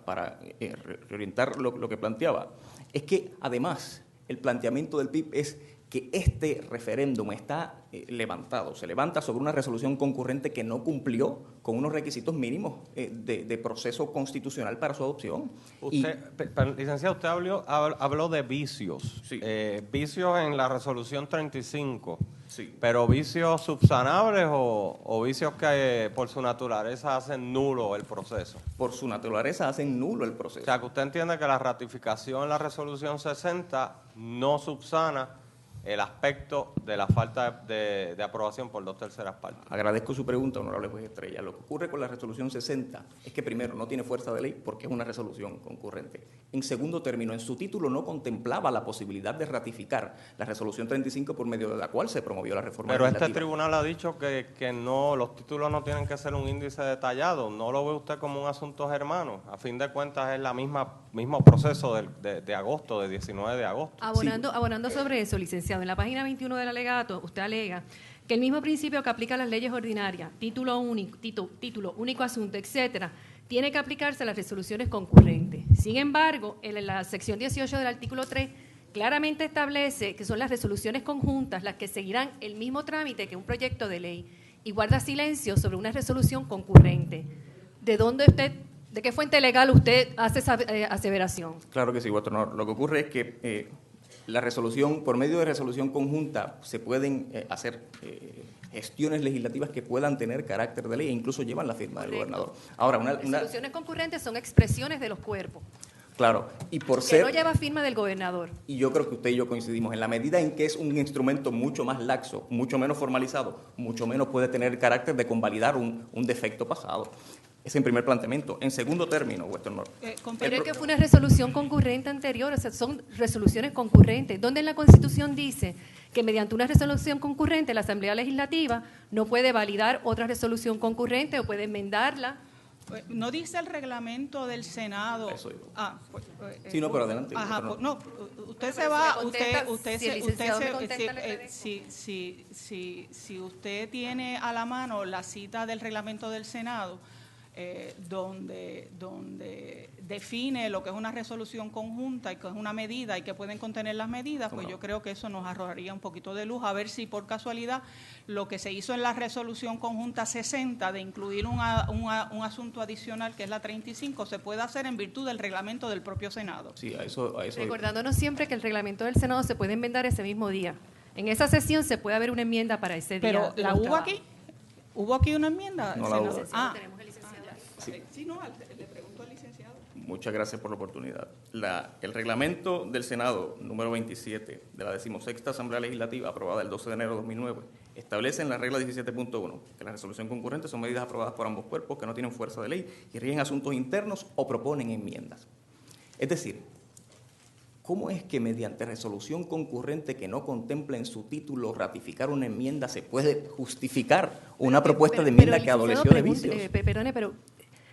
para reorientar lo que planteaba, es que además el planteamiento del PIB es que este referéndum está se levanta sobre una resolución concurrente que no cumplió con unos requisitos mínimos de proceso constitucional para su adopción. Licenciado, usted habló de vicios. Sí. Vicios en la resolución 35. Sí. ¿Pero vicios subsanables o vicios que por su naturaleza hacen nulo el proceso? Por su naturaleza hacen nulo el proceso. O sea, que usted entiende que la ratificación en la resolución 60 no subsana el aspecto de la falta de aprobación por 2/3 partes. Agradezco su pregunta, honorable juez Estrella. Lo que ocurre con la resolución 60 es que, primero, no tiene fuerza de ley porque es una resolución concurrente. En segundo término, en su título no contemplaba la posibilidad de ratificar la resolución 35 por medio de la cual se promovió la reforma Pero legislativa. este tribunal ha dicho que no, los títulos no tienen que ser un índice detallado. ¿No lo ve usted como un asunto germano? A fin de cuentas es la mismo proceso de agosto, de 19 de agosto. Abonando sobre eso, licenciado, en la página 21 del alegato, usted alega que el mismo principio que aplica a las leyes ordinarias, título único asunto, etcétera, tiene que aplicarse a las resoluciones concurrentes. Sin embargo, en la sección 18 del artículo 3 claramente establece que son las resoluciones conjuntas las que seguirán el mismo trámite que un proyecto de ley y guarda silencio sobre una resolución concurrente. ¿De qué fuente legal usted hace esa aseveración? Claro que sí, vuestro honor. Lo que ocurre es que la resolución, por medio de resolución conjunta, se pueden hacer gestiones legislativas que puedan tener carácter de ley e incluso llevan la firma del gobernador. Ahora, resoluciones concurrentes son expresiones de los cuerpos. Claro, y por que ser... no lleva firma del gobernador. Y yo creo que usted y yo coincidimos, en la medida en que es un instrumento mucho más laxo, mucho menos formalizado, mucho menos puede tener el carácter de convalidar un defecto pasado. Ese en primer planteamiento. En segundo término, vuestro honor. Pero es que fue una resolución concurrente anterior, o sea, son resoluciones concurrentes, donde en la Constitución dice que mediante una resolución concurrente la Asamblea Legislativa no puede validar otra resolución concurrente o puede enmendarla. ¿No dice el reglamento del Senado? Eso digo. Sí, no, pero adelante. No, usted se va, si usted tiene a la mano la cita del reglamento del Senado, donde define lo que es una resolución conjunta y que es una medida y que pueden contener las medidas, pues yo creo que eso nos arrojaría un poquito de luz, a ver si por casualidad lo que se hizo en la resolución conjunta 60 de incluir un asunto adicional que es la 35 se puede hacer en virtud del reglamento del propio Senado. Sí, a eso. Recordándonos siempre que el reglamento del Senado se puede enmendar ese mismo día. En esa sesión se puede haber una enmienda para ese día. Pero la hubo aquí. ¿Hubo aquí una enmienda? No la hubo. Tenemos el licenciado. Sí, no, le pregunto al licenciado. Muchas gracias por la oportunidad. El reglamento del Senado, número 27, de la 16ª Asamblea Legislativa, aprobada el 12 de enero de 2009, establece en la regla 17.1 que la resolución concurrente son medidas aprobadas por ambos cuerpos que no tienen fuerza de ley y rigen asuntos internos o proponen enmiendas. Es decir, ¿cómo es que mediante resolución concurrente que no contempla en su título ratificar una enmienda se puede justificar una propuesta de enmienda que adoleció de vicios? Perdone, pero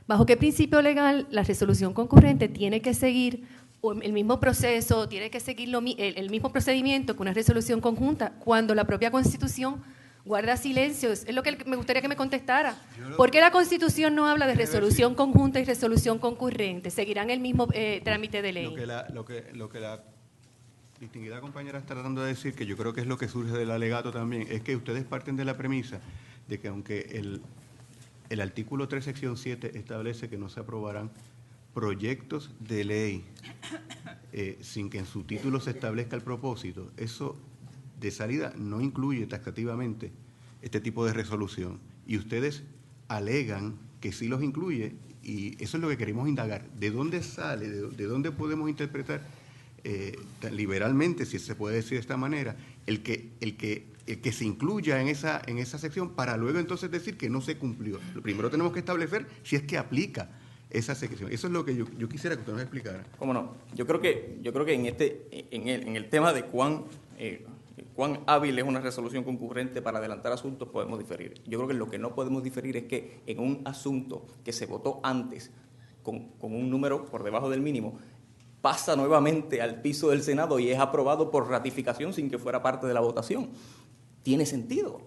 ¿bajo qué principio legal la resolución concurrente tiene que seguir el mismo proceso, tiene que seguir el mismo procedimiento que una resolución conjunta cuando la propia Constitución guarda silencio? Es lo que me gustaría que me contestara. ¿Por qué la Constitución no habla de resolución conjunta y resolución concurrente? ¿Seguirán el mismo trámite de ley? Lo que la distinguida compañera está tratando de decir, que yo creo que es lo que surge del alegato también, es que ustedes parten de la premisa de que aunque el artículo 3, sección 7 establece que no se aprobarán proyectos de ley sin que en su título se establezca el propósito, eso de salida no incluye taxativamente este tipo de resolución. Y ustedes alegan que sí los incluye, y eso es lo que queremos indagar. ¿De dónde sale, de dónde podemos interpretar liberalmente, si se puede decir de esta manera, el que se incluya en esa sección para luego entonces decir que no se cumplió? Lo primero tenemos que establecer si es que aplica esa sección. Eso es lo que yo quisiera que usted nos explicara. ¿Cómo no? Yo creo que en el tema de cuán hábil es una resolución concurrente para adelantar asuntos podemos diferir. Yo creo que lo que no podemos diferir es que en un asunto que se votó antes con un número por debajo del mínimo, pasa nuevamente al piso del Senado y es aprobado por ratificación sin que fuera parte de la votación. Tiene sentido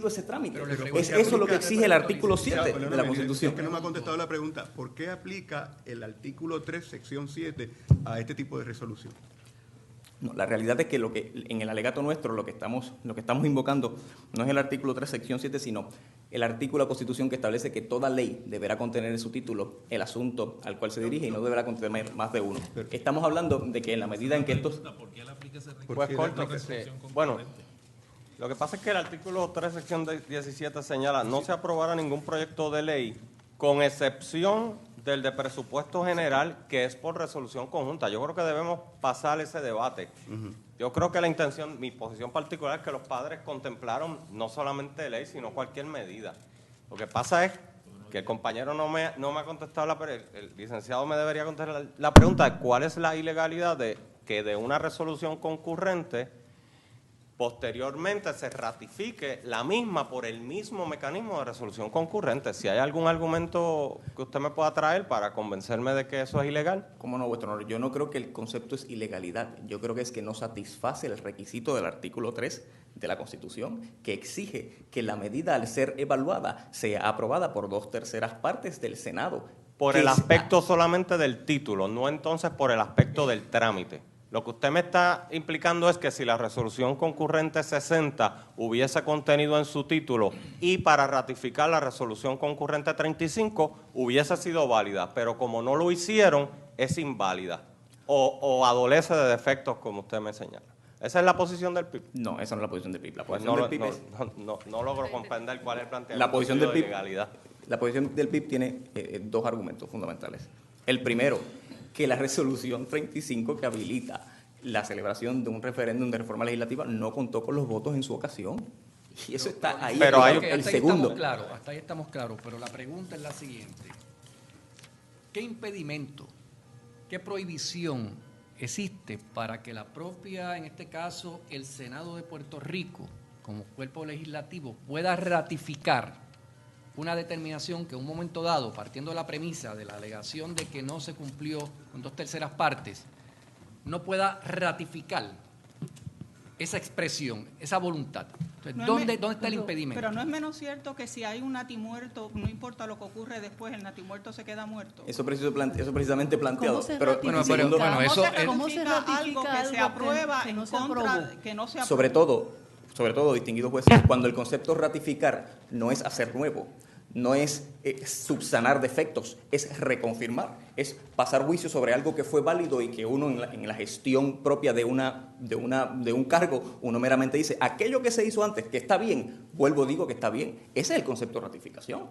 ese trámite. Es eso lo que exige el artículo 7 de la Constitución. Es que no me ha contestado la pregunta. ¿Por qué aplica el artículo 3, sección 7 a este tipo de resolución? No, la realidad es que en el alegato nuestro lo que estamos invocando no es el artículo 3, sección 7, sino el artículo de la Constitución que establece que toda ley deberá contener en su título el asunto al cual se dirige y no deberá contener más de uno. Estamos hablando de que en la medida en que estos... Pues corto, bueno, lo que pasa es que el artículo 3, sección 17 señala no se aprobará ningún proyecto de ley con excepción del de presupuesto general, que es por resolución conjunta. Yo creo que debemos pasar ese debate. Yo creo que la intención, mi posición particular es que los padres contemplaron no solamente ley, sino cualquier medida. Lo que pasa es que el compañero no me ha contestado, el licenciado me debería contestar la pregunta de cuál es la ilegalidad de que de una resolución concurrente posteriormente se ratifique la misma por el mismo mecanismo de resolución concurrente. Si hay algún argumento que usted me pueda traer para convencerme de que eso es ilegal. ¿Cómo no, vuestro honor? Yo no creo que el concepto es ilegalidad. Yo creo que es que no satisface el requisito del artículo 3 de la Constitución, que exige que la medida, al ser evaluada, sea aprobada por 2/3 partes del Senado. Por el aspecto solamente del título, no entonces por el aspecto del trámite. Lo que usted me está implicando es que si la resolución concurrente 60 hubiese contenido en su título y para ratificar la resolución concurrente 35 hubiese sido válida, pero como no lo hicieron, es inválida o adolece de defectos como usted me señala. ¿Esa es la posición del PIB? No, esa no es la posición del PIB. La pues posición del PIB no logro comprender cuál es el planteamiento la posición del PIB, de legalidad. La posición del PIB tiene dos argumentos fundamentales. El primero, que la resolución 35 que habilita la celebración de un referéndum de reforma legislativa no contó con los votos en su ocasión. Y eso está ahí. Pero hay el segundo. Hasta ahí estamos claros, pero la pregunta es la siguiente. ¿Qué impedimento, qué prohibición existe para que la propia, en este caso, el Senado de Puerto Rico, como cuerpo legislativo, pueda ratificar una determinación que en un momento dado, partiendo de la premisa de la alegación de que no se cumplió con 2/3 partes, no pueda ratificar esa expresión, esa voluntad? Entonces, ¿dónde está el impedimento? Pero no es menos cierto que si hay un natimuerto, no importa lo que ocurre después, el natimuerto se queda muerto. Eso precisamente planteado. ¿Cómo se ratifica algo que se aprueba en contra, que no se aprueba? Sobre todo, distinguidos jueces, cuando el concepto ratificar no es hacer nuevo, no es subsanar defectos, es reconfirmar, es pasar juicio sobre algo que fue válido y que uno en la gestión propia de un cargo, uno meramente dice, aquello que se hizo antes, que está bien, vuelvo, digo que está bien. Ese es el concepto de ratificación,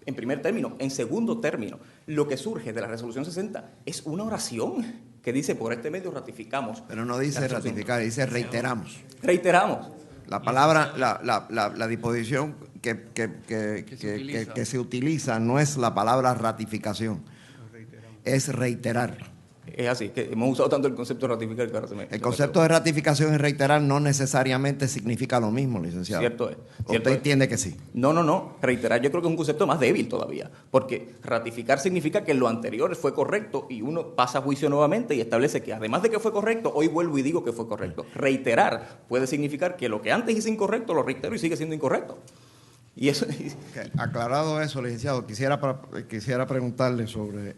en primer término. En segundo término, lo que surge de la resolución 60 es una oración que dice, por este medio ratificamos. Pero no dice ratificar, dice reiteramos. Reiteramos. La palabra, la disposición que se utiliza no es la palabra ratificación, es reiterar. Es así, que hemos usado tanto el concepto de ratificar que ahora el concepto de ratificación y reiterar no necesariamente significa lo mismo, licenciado. Cierto es. ¿Usted entiende que sí? No. Reiterar yo creo que es un concepto más débil todavía, porque ratificar significa que lo anterior fue correcto y uno pasa a juicio nuevamente y establece que además de que fue correcto, hoy vuelvo y digo que fue correcto. Reiterar puede significar que lo que antes hice incorrecto lo reitero y sigue siendo incorrecto. Y eso. Okay. Aclarado eso, licenciado, quisiera preguntarle sobre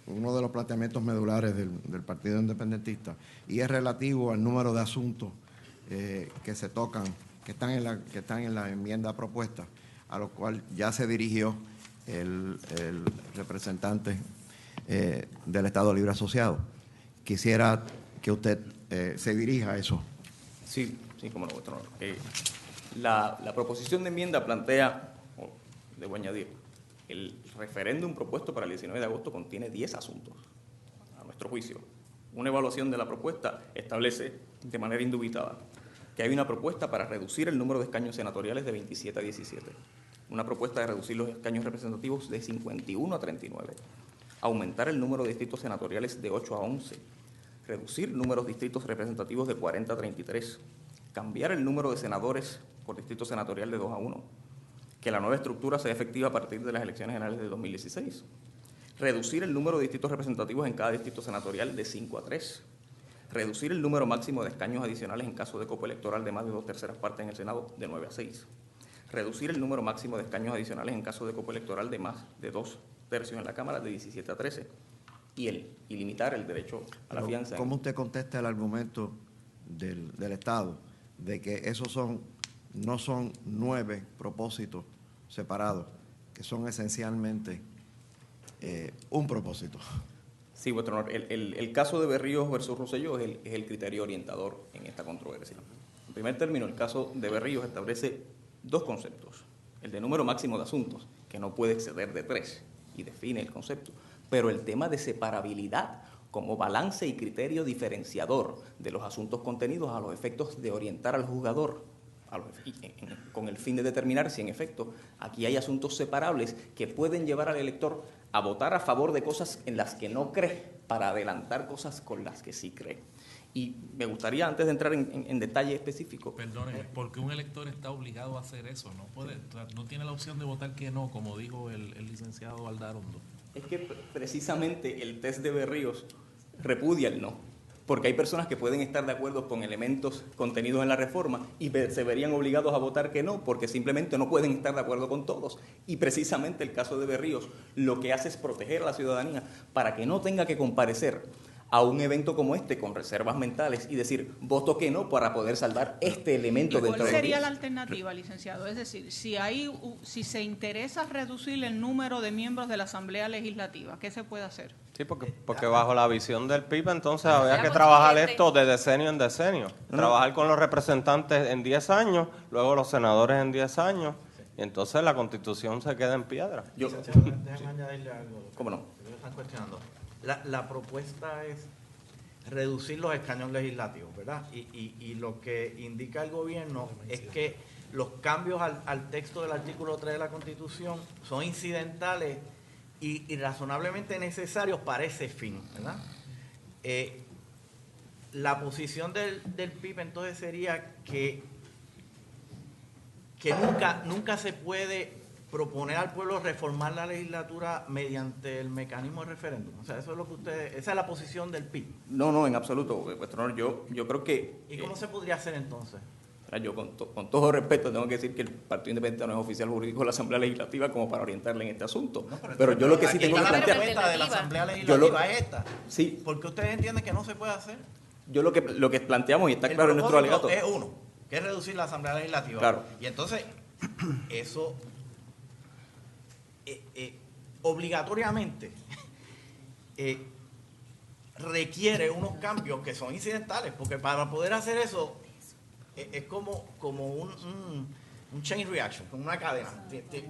uno de los planteamientos medulares del Partido Independentista, y es relativo al número de asuntos que se tocan, que están en la enmienda propuesta, a lo cual ya se dirigió el representante del Estado Libre Asociado. Quisiera que usted se dirija a eso. Sí, cómo no, vuestro honor. La proposición de enmienda plantea, debo añadir, el referéndum propuesto para el 19 de agosto contiene 10 asuntos, a nuestro juicio. Una evaluación de la propuesta establece de manera indubitada que hay una propuesta para reducir el número de escaños senatoriales de 27 a 17, una propuesta de reducir los escaños representativos de 51 a 39, aumentar el número de distritos senatoriales de 8 a 11, reducir números de distritos representativos de 40 a 33, cambiar el número de senadores por distrito senatorial de 2 a 1, que la nueva estructura sea efectiva a partir de las elecciones generales de 2016, reducir el número de distritos representativos en cada distrito senatorial de 5 a 3, reducir el número máximo de escaños adicionales en caso de copo electoral de más de 2/3 partes en el Senado de 9 a 6, reducir el número máximo de escaños adicionales en caso de copo electoral de más de 2/3 en la Cámara de 17 a 13 y limitar el derecho a la fianza. ¿Cómo usted contesta el argumento del Estado de que esos no son 9 propósitos separados, que son esencialmente un propósito? Sí, vuestro honor. El caso de Berríos versus Rosselló es el criterio orientador en esta controversia. En primer término, el caso de Berríos establece 2 conceptos. El de número máximo de asuntos, que no puede exceder de 3, y define el concepto. Pero el tema de separabilidad como balance y criterio diferenciador de los asuntos contenidos a los efectos de orientar al juzgador, con el fin de determinar si en efecto aquí hay asuntos separables que pueden llevar al elector a votar a favor de cosas en las que no cree para adelantar cosas con las que sí cree. Y me gustaría, antes de entrar en detalle específico... Perdone, porque un elector está obligado a hacer eso, no tiene la opción de votar que no, como dijo el licenciado Aldarondo. Es que precisamente el test de Berríos repudia el no. Porque hay personas que pueden estar de acuerdo con elementos contenidos en la reforma y se verían obligados a votar que no, porque simplemente no pueden estar de acuerdo con todos. Y precisamente el caso de Berríos lo que hace es proteger a la ciudadanía para que no tenga que comparecer a un evento como este con reservas mentales y decir, voto que no para poder saldar este elemento dentro de ¿Cuál sería la alternativa, licenciado? Es decir, si se interesa reducir el número de miembros de la Asamblea Legislativa, ¿qué se puede hacer? Sí, porque bajo la visión del PIB entonces había que trabajar esto de decenio en decenio. Trabajar con los representantes en 10 años, luego los senadores en 10 años, y entonces la Constitución se queda en piedra. Déjame añadirle algo. ¿Cómo no? Están cuestionando. La propuesta es reducir los escaños legislativos, ¿verdad? Y lo que indica el gobierno es que los cambios al texto del artículo 3 de la Constitución son incidentales y razonablemente necesarios para ese fin, ¿verdad? La posición del PIB entonces sería que nunca se puede proponer al pueblo reformar la legislatura mediante el mecanismo de referéndum. O sea, eso es lo que esa es la posición del PIB. No, en absoluto, vuestro honor. Yo creo que... ¿Y cómo se podría hacer entonces? Yo con todo respeto tengo que decir que el Partido Independiente no es oficial jurídico de la Asamblea Legislativa como para orientarle en este asunto. No, pero yo lo que sí tengo que plantear... La propuesta de la Asamblea Legislativa es esta. Sí. ¿Por qué ustedes entienden que no se puede hacer? Yo lo que planteamos, y está claro en nuestro alegato... es uno, que es reducir la Asamblea Legislativa. Claro. Y entonces, eso obligatoriamente requiere unos cambios que son incidentales, porque para poder hacer eso es como un chain reaction, como una cadena.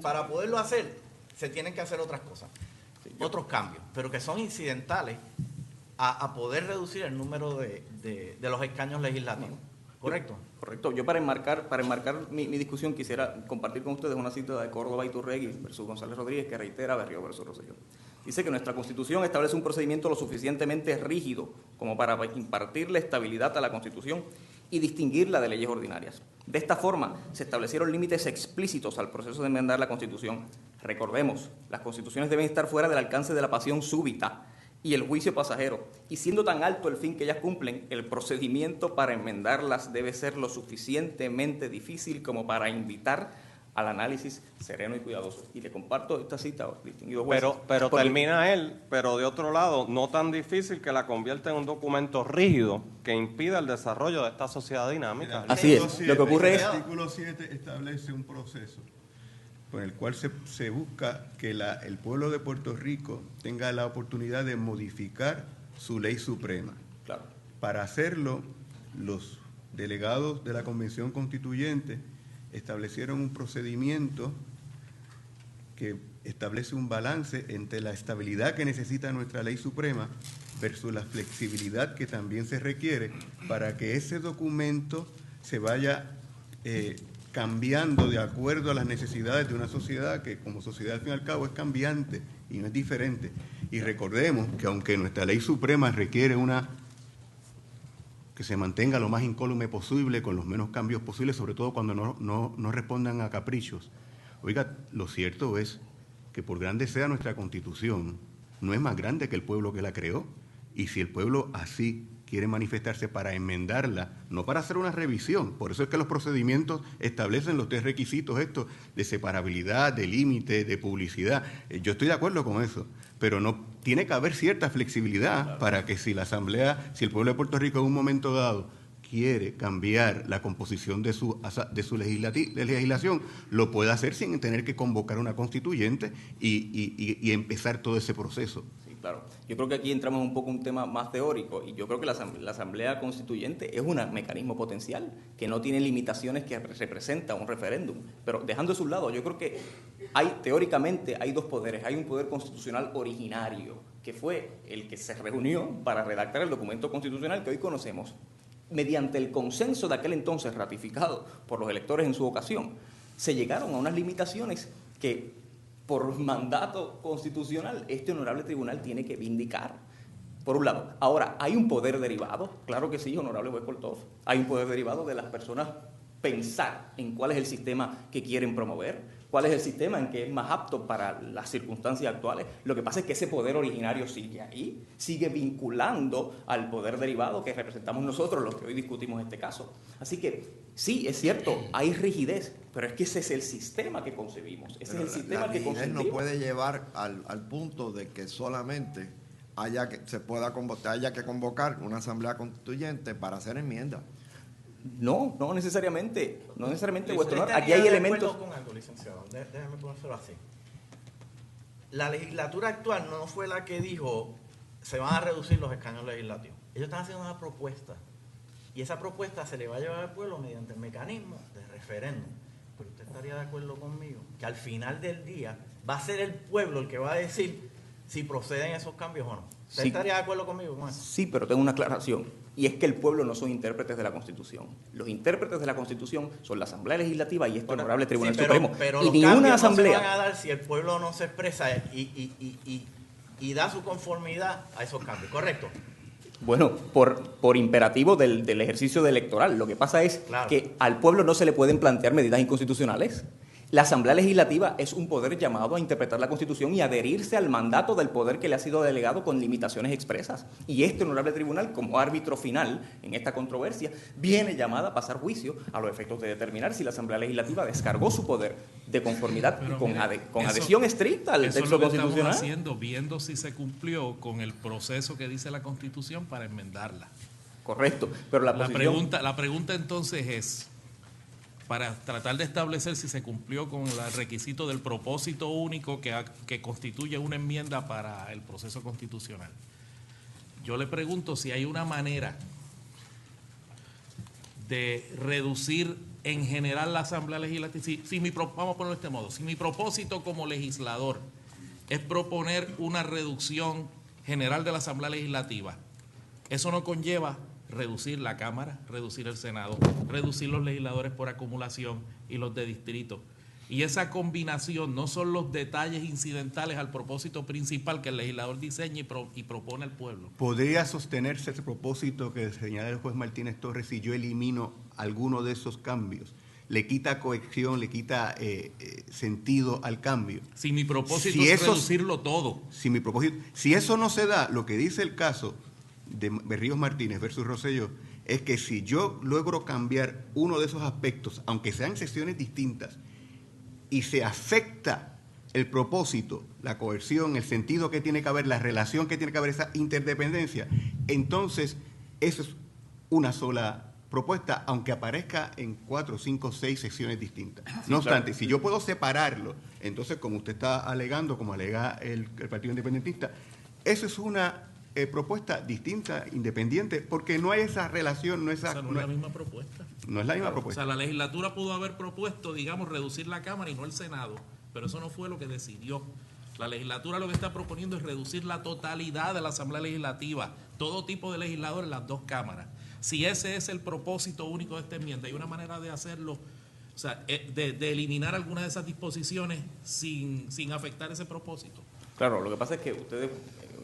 Para poderlo hacer, se tienen que hacer otras cosas, otros cambios, pero que son incidentales a poder reducir el número de los escaños legislativos. ¿Correcto? Correcto. Yo para enmarcar mi discusión quisiera compartir con ustedes una cita de Córdoba Iturregui versus González Rodríguez que reitera Berrío versus Rosselló. Dice que nuestra Constitución establece un procedimiento lo suficientemente rígido como para impartirle estabilidad a la Constitución y distinguirla de leyes ordinarias. De esta forma, se establecieron límites explícitos al proceso de enmendar la Constitución. Recordemos, las constituciones deben estar fuera del alcance de la pasión súbita y el juicio pasajero, y siendo tan alto el fin que ellas cumplen, el procedimiento para enmendarlas debe ser lo suficientemente difícil como para invitar al análisis sereno y cuidadoso. Y le comparto esta cita, distinguido juez. Pero termina él, pero de otro lado, no tan difícil que la convierta en un documento rígido que impida el desarrollo de esta sociedad dinámica. Así es. Lo que ocurre es... El artículo 7 establece un proceso con el cual se busca que el pueblo de Puerto Rico tenga la oportunidad de modificar su ley suprema. Claro. Para hacerlo, los delegados de la Convención Constituyente establecieron un procedimiento que establece un balance entre la estabilidad que necesita nuestra ley suprema versus la flexibilidad que también se requiere para que ese documento se vaya cambiando de acuerdo a las necesidades de una sociedad que como sociedad al fin y al cabo es cambiante y no es diferente. Y recordemos que aunque nuestra ley suprema requiere que se mantenga lo más incólume posible, con los menos cambios posibles, sobre todo cuando no respondan a caprichos. Oiga, lo cierto es que por grande sea nuestra Constitución, no es más grande que el pueblo que la creó. Y si el pueblo así quiere manifestarse para enmendarla, no para hacer una revisión, por eso es que los procedimientos establecen los 3 requisitos estos de separabilidad, de límite, de publicidad. Yo estoy de acuerdo con eso, pero no tiene que haber cierta flexibilidad para que si la Asamblea, si el pueblo de Puerto Rico en un momento dado quiere cambiar la composición de su legislación, lo pueda hacer sin tener que convocar una constituyente y empezar todo ese proceso. Sí, claro. Yo creo que aquí entramos un poco en un tema más teórico y yo creo que la Asamblea Constituyente es un mecanismo potencial que no tiene limitaciones que representa un referéndum. Pero dejando eso a un lado, yo creo que teóricamente hay 2 poderes. Hay un poder constitucional originario, que fue el que se reunió para redactar el documento constitucional que hoy conocemos, mediante el consenso de aquel entonces ratificado por los electores en su ocasión, se llegaron a unas limitaciones que por mandato constitucional este honorable tribunal tiene que vindicar. Por un lado. Ahora, ¿hay un poder derivado? Claro que sí, honorable juez Kolthoff. Hay un poder derivado de las personas pensar en cuál es el sistema que quieren promover, cuál es el sistema en que es más apto para las circunstancias actuales. Lo que pasa es que ese poder originario sigue ahí, sigue vinculando al poder derivado que representamos nosotros, los que hoy discutimos este caso. Así que sí, es cierto, hay rigidez, pero es que ese es el sistema que concebimos, ese es el sistema que concebimos. No puede llevar al punto de que solamente haya que convocar una asamblea constituyente para hacer enmiendas. No necesariamente, vuestro honor. Aquí hay elementos. Con algo, licenciado, déjame ponérselo así. La legislatura actual no fue la que dijo se van a reducir los escaños legislativos. Ellos están haciendo una propuesta y esa propuesta se le va a llevar al pueblo mediante el mecanismo de referéndum. Pero usted estaría de acuerdo conmigo que al final del día va a ser el pueblo el que va a decir si proceden esos cambios o no. ¿Usted estaría de acuerdo conmigo con eso? Sí, pero tengo una aclaración. Y es que el pueblo no son intérpretes de la Constitución. Los intérpretes de la Constitución son la Asamblea Legislativa y este honorable Tribunal Supremo. Pero y los ninguna cambios asamblea no se van a dar si el pueblo no se expresa y da su conformidad a esos cambios, ¿correcto? Bueno, por imperativo del ejercicio electoral. Lo que pasa es que al pueblo no se le pueden plantear medidas inconstitucionales. La Asamblea Legislativa es un poder llamado a interpretar la Constitución y adherirse al mandato del poder que le ha sido delegado con limitaciones expresas. Y este honorable tribunal, como árbitro final en esta controversia, viene llamada a pasar juicio a los efectos de determinar si la Asamblea Legislativa descargó su poder de conformidad y con adhesión estricta al texto constitucional. Estamos haciendo, viendo si se cumplió con el proceso que dice la Constitución para enmendarla. Correcto, pero la pregunta entonces es, para tratar de establecer si se cumplió con el requisito del propósito único que constituye una enmienda para el proceso constitucional. Yo le pregunto si hay una manera de reducir en general la Asamblea Legislativa. Vamos a ponerlo de este modo. Si mi propósito como legislador es proponer una reducción general de la Asamblea Legislativa, eso no conlleva reducir la Cámara, reducir el Senado, reducir los legisladores por acumulación y los de distrito. Y esa combinación no son los detalles incidentales al propósito principal que el legislador diseña y propone al pueblo. ¿Podría sostenerse ese propósito que señala el juez Martínez Torres si yo elimino alguno de esos cambios? ¿Le quita cohesión, le quita sentido al cambio? Si mi propósito es reducirlo todo. Si eso no se da, lo que dice el caso de Berríos Martínez versus Rosselló es que si yo logro cambiar uno de esos aspectos, aunque sean secciones distintas, y se afecta el propósito, la coerción, el sentido que tiene que haber, la relación que tiene que haber, esa interdependencia, entonces eso es una sola propuesta, aunque aparezca en 4, 5, 6 secciones distintas. No obstante, si yo puedo separarlo, entonces como usted está alegando, como alega el Partido Independentista, eso es una propuesta distinta, independiente, porque no hay esa relación, no es la misma propuesta. No es la misma propuesta. O sea, la legislatura pudo haber propuesto, digamos, reducir la Cámara y no el Senado, pero eso no fue lo que decidió. La legislatura lo que está proponiendo es reducir la totalidad de la Asamblea Legislativa, todo tipo de legisladores en las dos cámaras. Si ese es el propósito único de esta enmienda, hay una manera de hacerlo, o sea, de eliminar algunas de esas disposiciones sin afectar ese propósito. Claro, lo que pasa es que ustedes,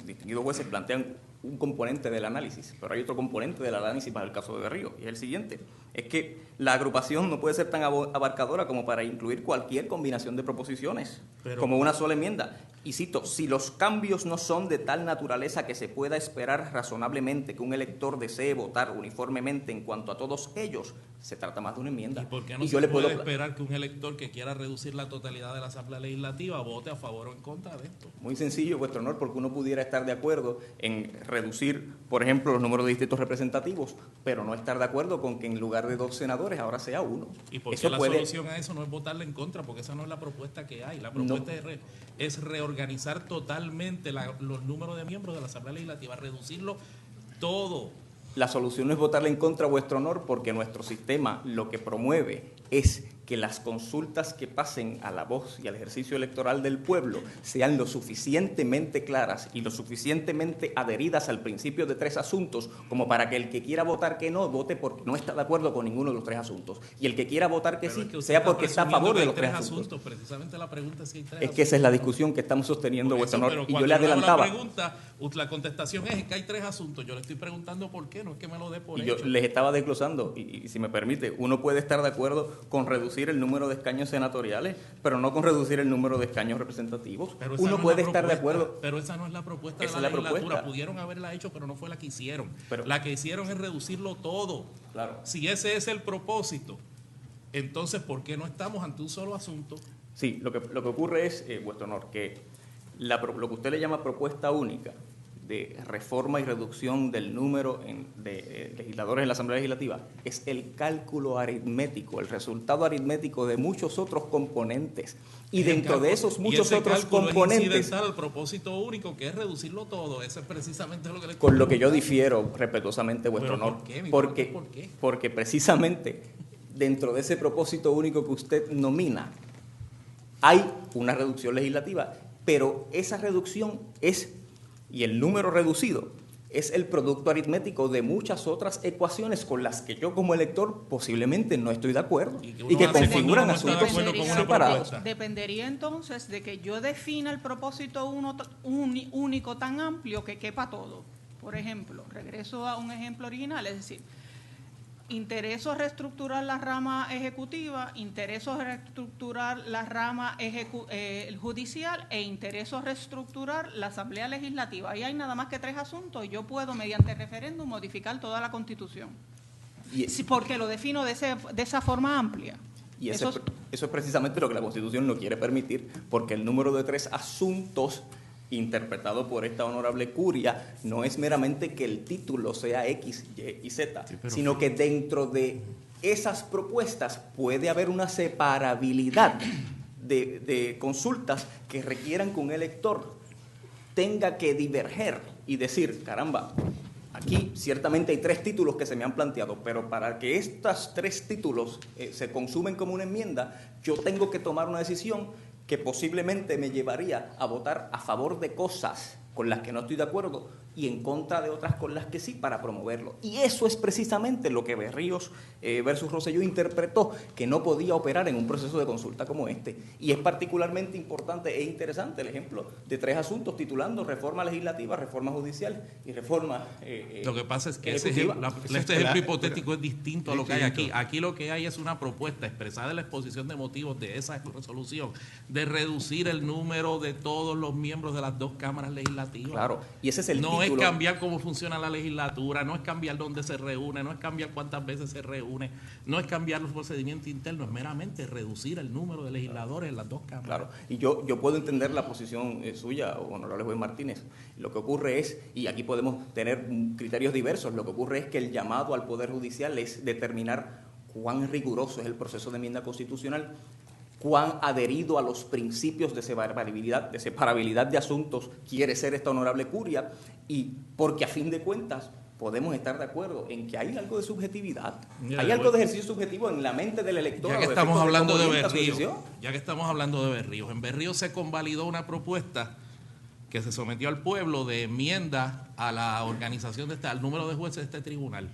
distinguidos jueces, plantean un componente del análisis, pero hay otro componente del análisis para el caso de Berríos, y es el siguiente: es que la agrupación no puede ser tan abarcadora como para incluir cualquier combinación de proposiciones, como una sola enmienda. Y cito, si los cambios no son de tal naturaleza que se pueda esperar razonablemente que un elector desee votar uniformemente en cuanto a todos ellos, se trata más de una enmienda. ¿Y por qué no se puede esperar que un elector que quiera reducir la totalidad de la Asamblea Legislativa vote a favor o en contra de esto? Muy sencillo, vuestro honor, porque uno pudiera estar de acuerdo en reducir, por ejemplo, los números de distritos representativos, pero no estar de acuerdo con que en lugar de 2 senadores ahora sea 1. ¿Y por qué la solución a eso no es votarle en contra? Porque esa no es la propuesta que hay. La propuesta es reorganizar totalmente los números de miembros de la Asamblea Legislativa, reducirlo todo. La solución no es votarle en contra, vuestro honor, porque nuestro sistema lo que promueve es que las consultas que pasen a la voz y al ejercicio electoral del pueblo sean lo suficientemente claras y lo suficientemente adheridas al principio de 3 asuntos como para que el que quiera votar que no, vote porque no está de acuerdo con ninguno de los 3 asuntos. Y el que quiera votar que sí, sea porque está a favor de los 3 asuntos. Precisamente la pregunta es si hay 3 asuntos. Es que esa es la discusión que estamos sosteniendo, vuestro honor. Y yo le adelantaba. La contestación es que hay 3 asuntos. Yo le estoy preguntando por qué, no es que me lo dé por hecho. Yo les estaba desglosando, y si me permite, uno puede estar de acuerdo con reducir el número de escaños senatoriales, pero no con reducir el número de escaños representativos. Uno puede estar de acuerdo. Pero esa no es la propuesta de la legislatura. Pudieron haberla hecho, pero no fue la que hicieron. La que hicieron es reducirlo todo. Claro. Si ese es el propósito, entonces, ¿por qué no estamos ante un solo asunto? Sí, lo que ocurre es, vuestro honor, que lo que usted le llama propuesta única de reforma y reducción del número de legisladores en la Asamblea Legislativa es el cálculo aritmético, el resultado aritmético de muchos otros componentes. Y dentro de esos muchos otros componentes... Es incidental al propósito único, que es reducirlo todo. Eso es precisamente lo que le... Con lo que yo difiero respetuosamente, vuestro honor. ¿Por qué? Porque precisamente dentro de ese propósito único que usted nomina hay una reducción legislativa, pero esa reducción y el número reducido es el producto aritmético de muchas otras ecuaciones con las que yo como elector posiblemente no estoy de acuerdo y que configuran asuntos separados. Dependería entonces de que yo defina el propósito único tan amplio que quepa todo. Por ejemplo, regreso a un ejemplo original, es decir, intereso reestructurar la rama ejecutiva, intereso reestructurar la rama judicial e intereso reestructurar la Asamblea Legislativa. Ahí hay nada más que 3 asuntos y yo puedo, mediante referéndum, modificar toda la Constitución. Porque lo defino de esa forma amplia. Y eso es precisamente lo que la Constitución no quiere permitir, porque el número de 3 asuntos interpretado por esta honorable curia no es meramente que el título sea X, Y y Z, sino que dentro de esas propuestas puede haber una separabilidad de consultas que requieran que un elector tenga que diverger y decir, caramba, aquí ciertamente hay 3 títulos que se me han planteado, pero para que estos 3 títulos se consumen como una enmienda, yo tengo que tomar una decisión que posiblemente me llevaría a votar a favor de cosas con las que no estoy de acuerdo y en contra de otras con las que sí, para promoverlo. Y eso es precisamente lo que Berríos versus Rosselló interpretó, que no podía operar en un proceso de consulta como este. Y es particularmente importante e interesante el ejemplo de 3 asuntos titulando reforma legislativa, reforma judicial y reforma Lo que pasa es que este ejecutiva. ejemplo hipotético es distinto a lo que hay aquí. Aquí lo que hay es una propuesta expresada en la exposición de motivos de esa resolución de reducir el número de todos los miembros de las 2 cámaras legislativas. Claro, y ese es el No título. es cambiar cómo funciona la legislatura, no es cambiar dónde se reúne, no es cambiar cuántas veces se reúne, no es cambiar los procedimientos internos, es meramente reducir el número de legisladores en las 2 cámaras. Claro, y yo puedo entender la posición suya, honorable juez Martínez. Lo que ocurre es, y aquí podemos tener criterios diversos, lo que ocurre es que el llamado al Poder Judicial es determinar cuán riguroso es el proceso de enmienda constitucional, cuán adherido a los principios de separabilidad de asuntos quiere ser esta honorable curia, y porque a fin de cuentas podemos estar de acuerdo en que hay algo de subjetividad, hay algo de ejercicio subjetivo en la mente del elector. Ya que estamos hablando de Berríos, en Berríos se convalidó una propuesta que se sometió al pueblo de enmienda a la organización al número de jueces de este tribunal,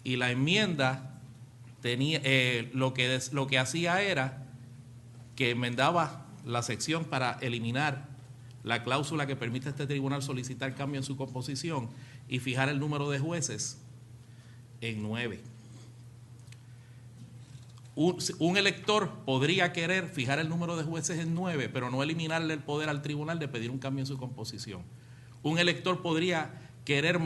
y la enmienda tenía lo que hacía era que enmendaba la sección para eliminar la cláusula que permite a este tribunal solicitar cambio en su composición y fijar el número de jueces en 9. Un elector podría querer fijar el número de jueces en 9, pero no eliminarle el poder al tribunal de pedir un cambio en su composición. Un elector podría querer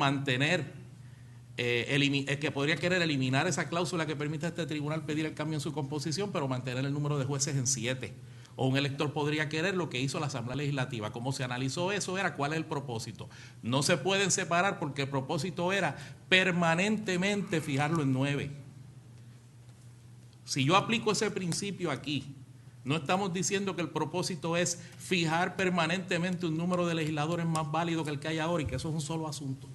eliminar esa cláusula que permite a este tribunal pedir el cambio en su composición, pero mantener el número de jueces en 7. O un elector podría querer lo que hizo la Asamblea Legislativa. Como se analizó eso, era cuál es el propósito. No se pueden separar porque el propósito era permanentemente fijarlo en 9. Si yo aplico ese principio aquí, no estamos diciendo que el propósito es fijar permanentemente un número de legisladores más válido que el que hay ahora y que eso es un solo asunto.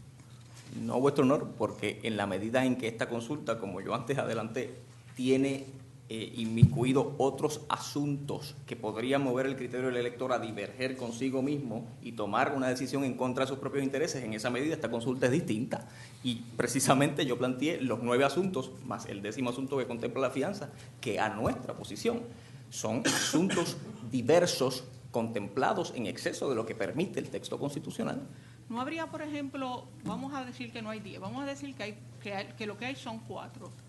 No, vuestro honor, porque en la medida en que esta consulta, como yo antes adelanté, tiene inmiscuido otros asuntos que podrían mover el criterio del elector a diverger consigo mismo y tomar una decisión en contra de sus propios intereses, en esa medida esta consulta es distinta. Y precisamente yo planteé los 9 asuntos, más el 10º asunto que contempla la fianza, que a nuestra posición son asuntos diversos, contemplados en exceso de lo que permite el texto constitucional. No habría, por ejemplo, vamos a decir que no hay 10, vamos a decir que lo que hay son 4.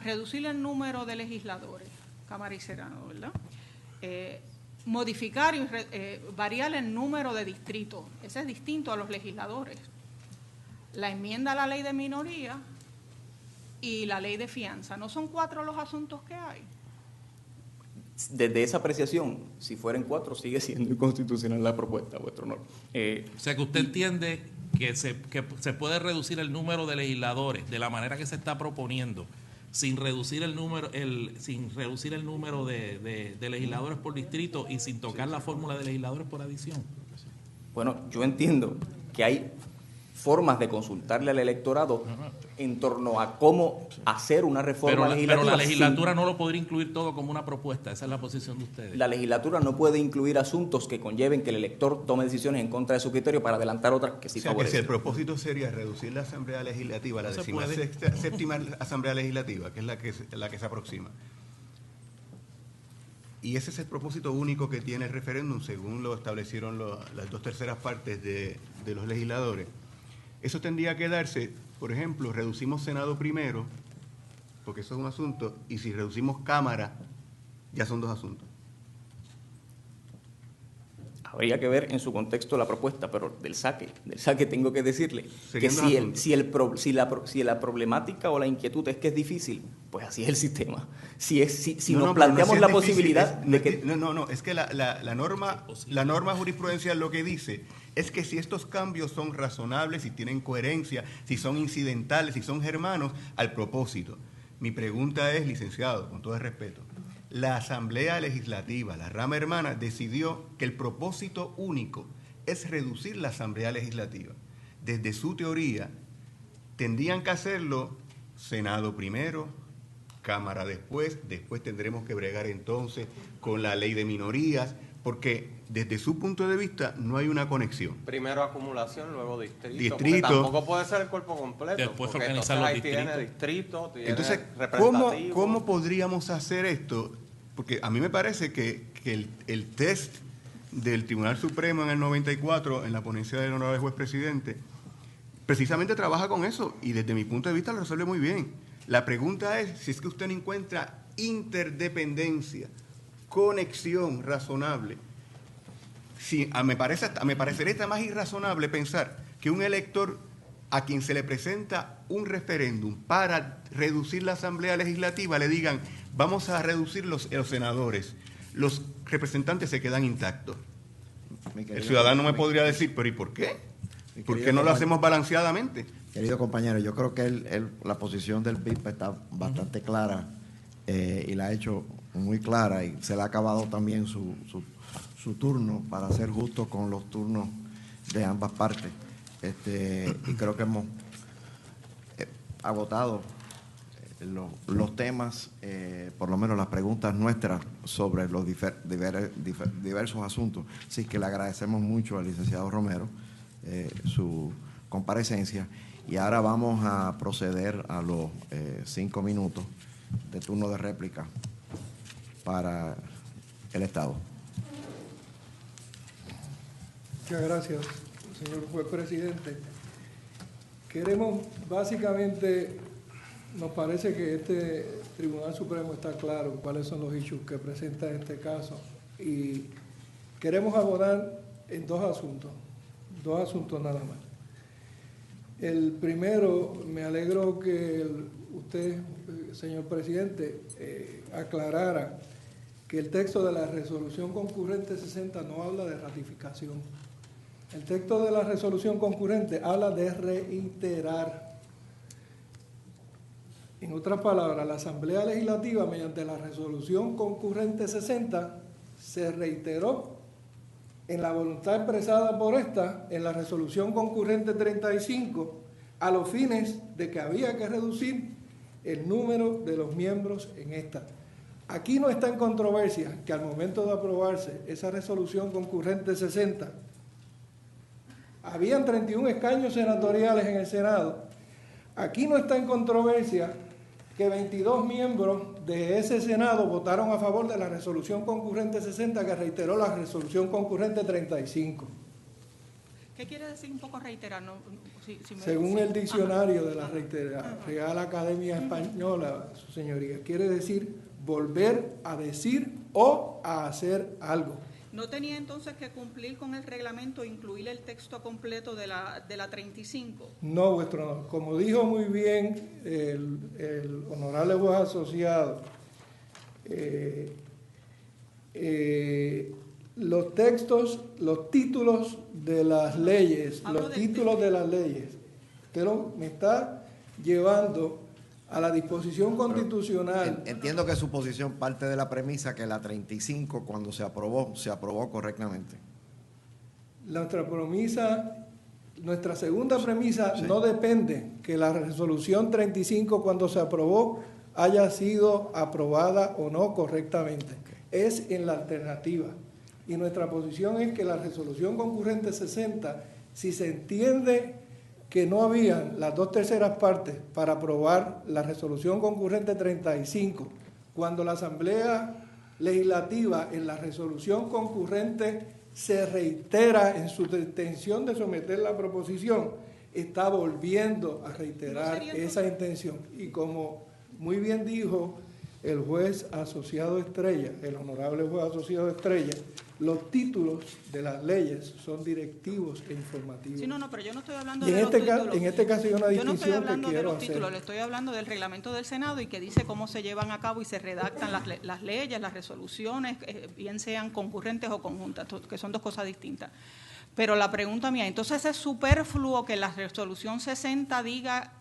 Reducir el número de legisladores, Cámara y Senado, ¿verdad? Modificar y variar el número de distritos, ese es distinto a los legisladores. La enmienda a la ley de minoría y la ley de fianza, ¿no son 4 los asuntos que hay? Desde esa apreciación, si fueran 4, sigue siendo inconstitucional la propuesta, vuestro honor. O sea que usted entiende que se puede reducir el número de legisladores de la manera que se está proponiendo, sin reducir el número de legisladores por distrito y sin tocar la fórmula de legisladores por adición. Bueno, yo entiendo que hay formas de consultarle al electorado en torno a cómo hacer una reforma legislativa. Pero la legislatura no lo podría incluir todo como una propuesta, esa es la posición de ustedes. La legislatura no puede incluir asuntos que conlleven que el elector tome decisiones en contra de su criterio para adelantar otras que sí favorecen. O sea, que si el propósito sería reducir la Asamblea Legislativa, la 16ª Asamblea Legislativa, que es la que se aproxima, y ese es el propósito único que tiene el referéndum, según lo establecieron las 2/3 partes de los legisladores. Eso tendría que darse, por ejemplo, reducimos Senado primero, porque eso es un asunto, y si reducimos Cámara, ya son 2 asuntos. Habría que ver en su contexto la propuesta, pero del saque tengo que decirle que si la problemática o la inquietud es que es difícil, pues así es el sistema. Si nos planteamos la posibilidad de que... No, es que la norma jurisprudencial lo que dice es que si estos cambios son razonables, si tienen coherencia, si son incidentales, si son germanos, al propósito. Mi pregunta es, licenciado, con todo el respeto, la Asamblea Legislativa, la rama hermana, decidió que el propósito único es reducir la Asamblea Legislativa. Desde su teoría, tendrían que hacerlo Senado primero, Cámara después tendremos que bregar entonces con la ley de minorías, porque desde su punto de vista no hay una conexión. Primero acumulación, luego distrito. Distrito. Porque tampoco puede ser el cuerpo completo. Después porque organizar los ahí tiene distritos. distrito, tiene Entonces, representativo. ¿cómo podríamos hacer esto? Porque a mí me parece que el test del Tribunal Supremo en el 94, en la ponencia del honorable juez presidente, precisamente trabaja con eso y desde mi punto de vista lo resuelve muy bien. La pregunta es si es que usted no encuentra interdependencia, conexión razonable. Si, me parecería más irrazonable pensar que un elector a quien se le presenta un referéndum para reducir la Asamblea Legislativa le digan vamos a reducir los senadores, los representantes se quedan intactos. El ciudadano me podría decir, pero ¿y por qué? ¿Por qué no lo hacemos balanceadamente? Querido compañero, yo creo que la posición del PIB está bastante clara y la ha hecho muy clara y se le ha acabado también su turno para ser justo con los turnos de ambas partes. Y creo que hemos agotado los temas, por lo menos las preguntas nuestras sobre los diversos asuntos. Así que le agradecemos mucho al licenciado Romero su comparecencia. Y ahora vamos a proceder a los 5 minutos de turno de réplica para el Estado. Muchas gracias, señor juez presidente. Queremos, básicamente, nos parece que este Tribunal Supremo está claro cuáles son los issues que presenta este caso y queremos abordar en dos asuntos nada más. El primero, me alegro que usted, señor presidente, aclarara que el texto de la resolución concurrente 60 no habla de ratificación. El texto de la resolución concurrente habla de reiterar. En otras palabras, la Asamblea Legislativa, mediante la resolución concurrente 60, se reiteró en la voluntad expresada por esta, en la resolución concurrente 35, a los fines de que había que reducir el número de los miembros en esta. Aquí no está en controversia que al momento de aprobarse esa resolución concurrente 60, habían 31 escaños senatoriales en el Senado. Aquí no está en controversia que 22 miembros de ese Senado votaron a favor de la resolución concurrente 60 que reiteró la resolución concurrente 35. ¿Qué quiere decir un poco reiterar? Según el diccionario de la Real Academia Española, su señoría, quiere decir volver a decir o a hacer algo. ¿No tenía entonces que cumplir con el reglamento e incluir el texto completo de la 35? No, vuestro honor. Como dijo muy bien el honorable juez asociado, los textos, los títulos de las leyes, usted me está llevando a la disposición constitucional. Entiendo que su posición parte de la premisa que la 35, cuando se aprobó correctamente. Nuestra segunda premisa no depende que la resolución 35, cuando se aprobó, haya sido aprobada o no correctamente. Es en la alternativa. Y nuestra posición es que la resolución concurrente 60, si se entiende que no habían las 2/3 partes para aprobar la resolución concurrente 35, cuando la Asamblea Legislativa en la resolución concurrente se reitera en su intención de someter la proposición, está volviendo a reiterar esa intención. Y como muy bien dijo el juez asociado Estrella, el honorable juez asociado Estrella, los títulos de las leyes son directivos e informativos. Sí, pero yo no estoy hablando de los títulos. En este caso hay una distinción que quiero hacer. Yo no estoy hablando de los títulos, le estoy hablando del reglamento del Senado y que dice cómo se llevan a cabo y se redactan las leyes, las resoluciones, bien sean concurrentes o conjuntas, que son dos cosas distintas. Pero la pregunta mía, entonces es superfluo que la resolución 60 diga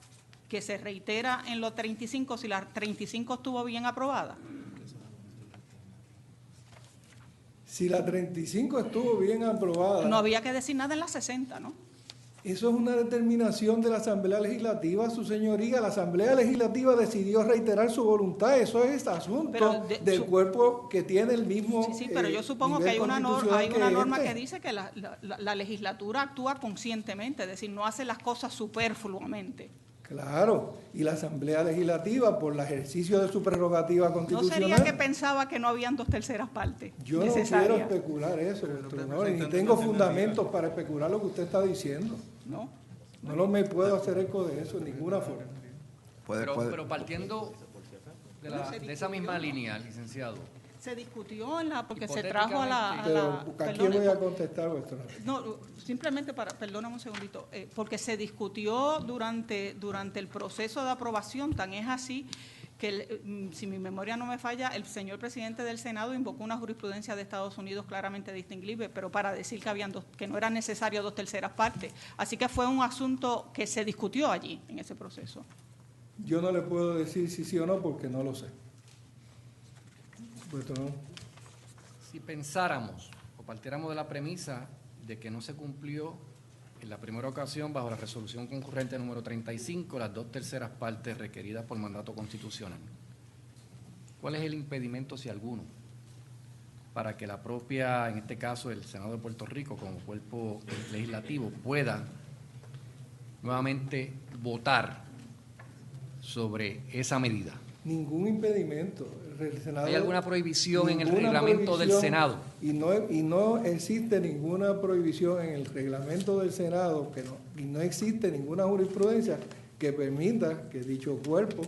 que se reitera en los 35, si la 35 estuvo bien aprobada. Si la 35 estuvo bien aprobada. No había que decir nada en la 60, ¿no? Eso es una determinación de la Asamblea Legislativa, su señoría. La Asamblea Legislativa decidió reiterar su voluntad. Eso es asunto del cuerpo que tiene el mismo Sí, pero yo supongo que hay una norma que dice que la legislatura actúa conscientemente, es decir, no hace las cosas superfluamente. Claro, y la Asamblea Legislativa, por el ejercicio de su prerrogativa constitucional... ¿No sería que pensaba que no habían 2/3 partes Yo no quiero especular eso, ni tengo fundamentos para especular lo que usted está diciendo. No me puedo hacer eco de eso en ninguna forma. Pero partiendo de esa misma línea, licenciado. Se discutió porque se trajo a la aquí voy a contestar vuestro. No, simplemente perdóname un segundito, porque se discutió durante el proceso de aprobación, tan es así que, si mi memoria no me falla, el señor presidente del Senado invocó una jurisprudencia de Estados Unidos claramente distinguible, pero para decir que no era necesario 2/3 partes. Así que fue un asunto que se discutió allí, en ese proceso. Yo no le puedo decir si sí o no, porque no lo sé. Si pensáramos o partiéramos de la premisa de que no se cumplió en la primera ocasión bajo la resolución concurrente número 35 las 2/3 partes requeridas por mandato constitucional, ¿cuál es el impedimento, si alguno, para que la propia, en este caso el Senado de Puerto Rico como cuerpo legislativo, pueda nuevamente votar sobre esa medida? Ningún impedimento. ¿Hay alguna prohibición en el reglamento del Senado? Y no existe ninguna prohibición en el reglamento del Senado, y no existe ninguna jurisprudencia que permita que dicho cuerpo,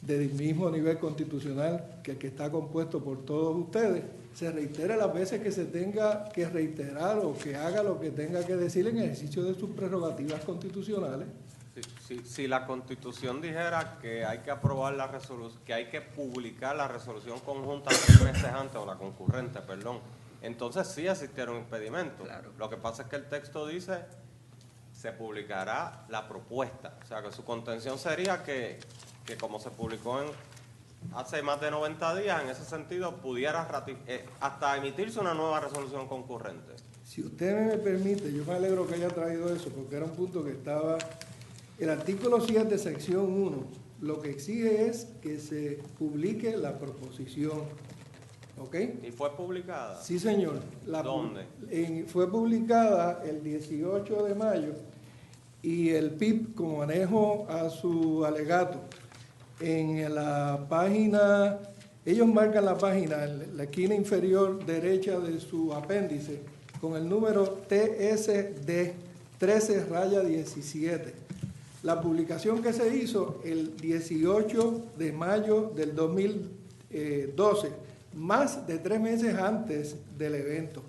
del mismo nivel constitucional que está compuesto por todos ustedes, se reitere las veces que se tenga que reiterar o que haga lo que tenga que decir en ejercicio de sus prerrogativas constitucionales. Si la Constitución dijera que hay que aprobar la resolución, que hay que publicar la resolución conjunta 3 meses antes, o la concurrente, perdón, entonces sí existiera un impedimento. Claro. Lo que pasa es que el texto dice se publicará la propuesta, o sea que su contención sería que como se publicó hace más de 90 días, en ese sentido pudiera hasta emitirse una nueva resolución concurrente. Si usted me permite, yo me alegro que haya traído eso, porque era un punto que estaba... El artículo 7, sección 1, lo que exige es que se publique la proposición. ¿Ok? ¿Y fue publicada? Sí, señor. ¿Dónde? Fue publicada el 18 de mayo y el PIB, como manejo a su alegato, en la página, ellos marcan la página en la esquina inferior derecha de su apéndice con el número TSD 13-17. La publicación que se hizo el 18 de mayo del 2012, más de 3 meses antes del evento.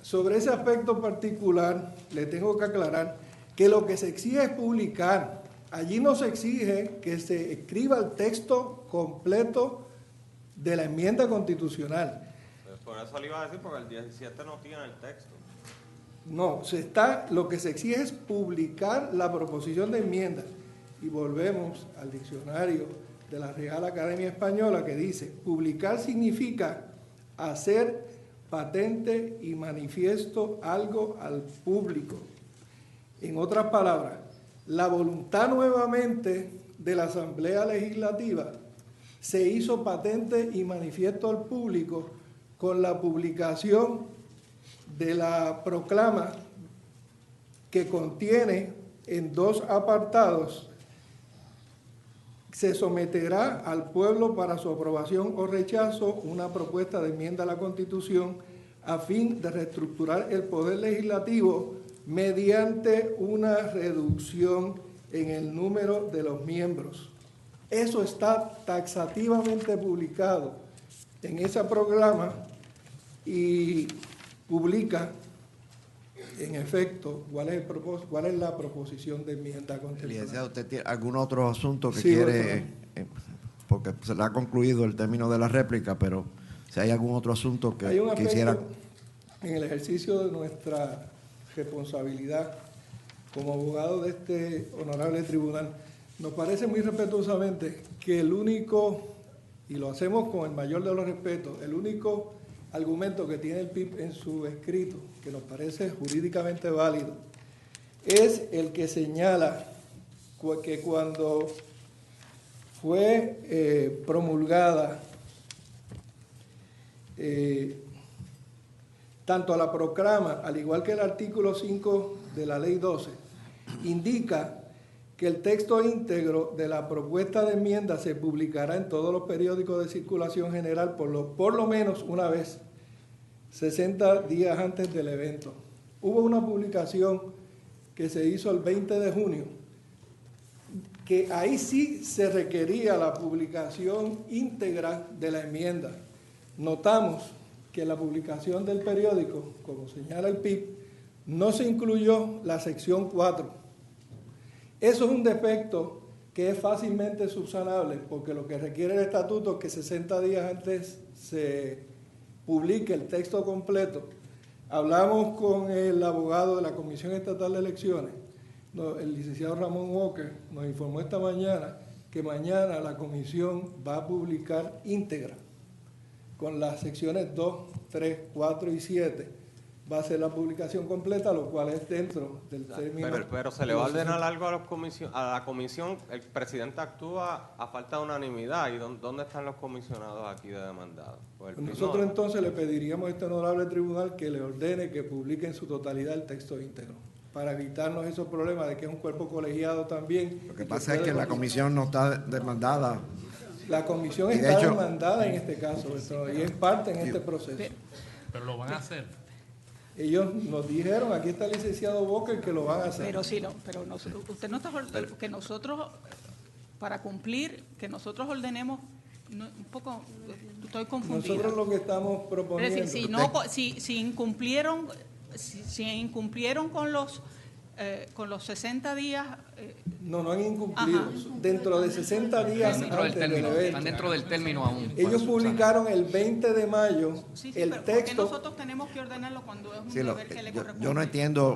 Sobre ese aspecto particular, le tengo que aclarar que lo que se exige es publicar. Allí no se exige que se escriba el texto completo de la enmienda constitucional. Pues por eso le iba a decir, porque el 17 no tiene el texto. No, lo que se exige es publicar la proposición de enmienda. Y volvemos al diccionario de la Real Academia Española que dice, publicar significa hacer patente y manifiesto algo al público. En otras palabras, la voluntad nuevamente de la Asamblea Legislativa se hizo patente y manifiesto al público con la publicación de la proclama que contiene en 2 apartados, se someterá al pueblo para su aprobación o rechazo una propuesta de enmienda a la Constitución a fin de reestructurar el poder legislativo mediante una reducción en el número de los miembros. Eso está taxativamente publicado en esa proclama y publica, en efecto, cuál es la proposición de enmienda constitucional. Licenciado, ¿usted tiene algún otro asunto que quiere? Porque se le ha concluido el término de la réplica, pero si hay algún otro asunto que quisiera... En el ejercicio de nuestra responsabilidad como abogado de este honorable tribunal, Nos parece muy respetuosamente que el único, y lo hacemos con el mayor de los respetos, el único argumento que tiene el PIB en su escrito, que nos parece jurídicamente válido, es el que señala que cuando fue promulgada tanto la proclama, al igual que el artículo 5 de la Ley 12, indica que el texto íntegro de la propuesta de enmienda se publicará en todos los periódicos de circulación general por lo menos una vez, 60 días antes del evento. Hubo una publicación que se hizo el 20 de junio, que ahí sí se requería la publicación íntegra de la enmienda. Notamos que en la publicación del periódico, como señala el PIB, no se incluyó la sección 4. Eso es un defecto que es fácilmente subsanable, porque lo que requiere el estatuto es que 60 días antes se publique el texto completo. Hablamos con el abogado de la Comisión Estatal de Elecciones, el licenciado Ramón Walker, nos informó esta mañana que mañana la comisión va a publicar íntegra con las secciones 2, 3, 4 y 7. Va a ser la publicación completa, lo cual es dentro del término. Pero se le va a ordenar algo a la comisión. El presidente actúa a falta de unanimidad. ¿Y dónde están los comisionados aquí de demandados? Pues nosotros entonces le pediríamos a este honorable tribunal que le ordene que publique en su totalidad el texto íntegro, para evitarnos esos problemas de que es un cuerpo colegiado también. Lo que pasa es que la comisión no está demandada. La comisión está demandada en este caso, y es parte en este proceso. Pero lo van a hacer. Ellos nos dijeron, aquí está el licenciado Walker, que lo van a hacer. Pero sí, usted no está, que nosotros, para cumplir, que nosotros ordenemos, un poco, estoy confundida. Nosotros lo que estamos proponiendo. Es decir, si incumplieron con los 60 días. No han incumplido. Ajá. Dentro de 60 días están dentro del término aún. Ellos publicaron el 20 de mayo el texto. ¿Por qué nosotros tenemos que ordenarlo cuando es un deber que le corresponde? Yo no entiendo,